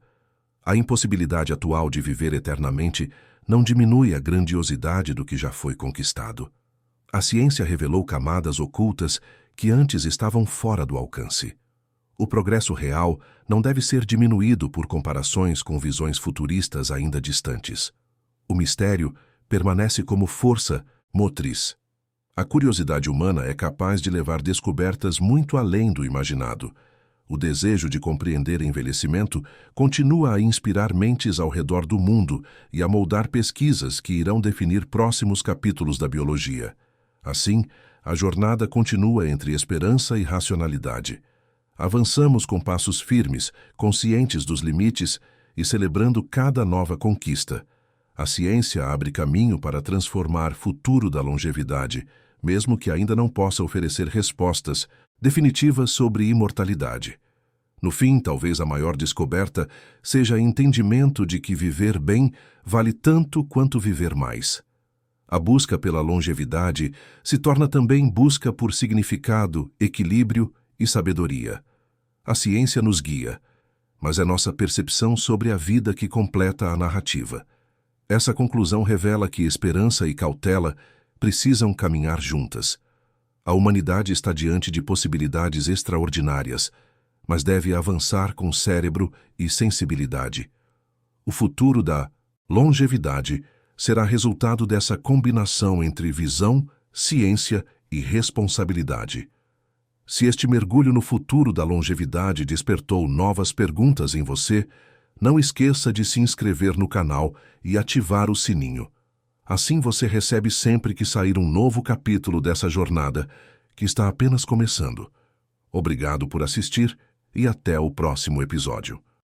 A impossibilidade atual de viver eternamente não diminui a grandiosidade do que já foi conquistado. A ciência revelou camadas ocultas que antes estavam fora do alcance. O progresso real não deve ser diminuído por comparações com visões futuristas ainda distantes. O mistério permanece como força motriz. A curiosidade humana é capaz de levar descobertas muito além do imaginado. O desejo de compreender envelhecimento continua a inspirar mentes ao redor do mundo e a moldar pesquisas que irão definir próximos capítulos da biologia. Assim, a jornada continua entre esperança e racionalidade. Avançamos com passos firmes, conscientes dos limites e celebrando cada nova conquista. A ciência abre caminho para transformar o futuro da longevidade, mesmo que ainda não possa oferecer respostas definitivas sobre imortalidade. No fim, talvez a maior descoberta seja o entendimento de que viver bem vale tanto quanto viver mais. A busca pela longevidade se torna também busca por significado, equilíbrio e sabedoria. A ciência nos guia, mas é nossa percepção sobre a vida que completa a narrativa. Essa conclusão revela que esperança e cautela precisam caminhar juntas. A humanidade está diante de possibilidades extraordinárias, mas deve avançar com cérebro e sensibilidade. O futuro da longevidade será resultado dessa combinação entre visão, ciência e responsabilidade. Se este mergulho no futuro da longevidade despertou novas perguntas em você, não esqueça de se inscrever no canal e ativar o sininho. Assim você recebe sempre que sair um novo capítulo dessa jornada, que está apenas começando. Obrigado por assistir e até o próximo episódio.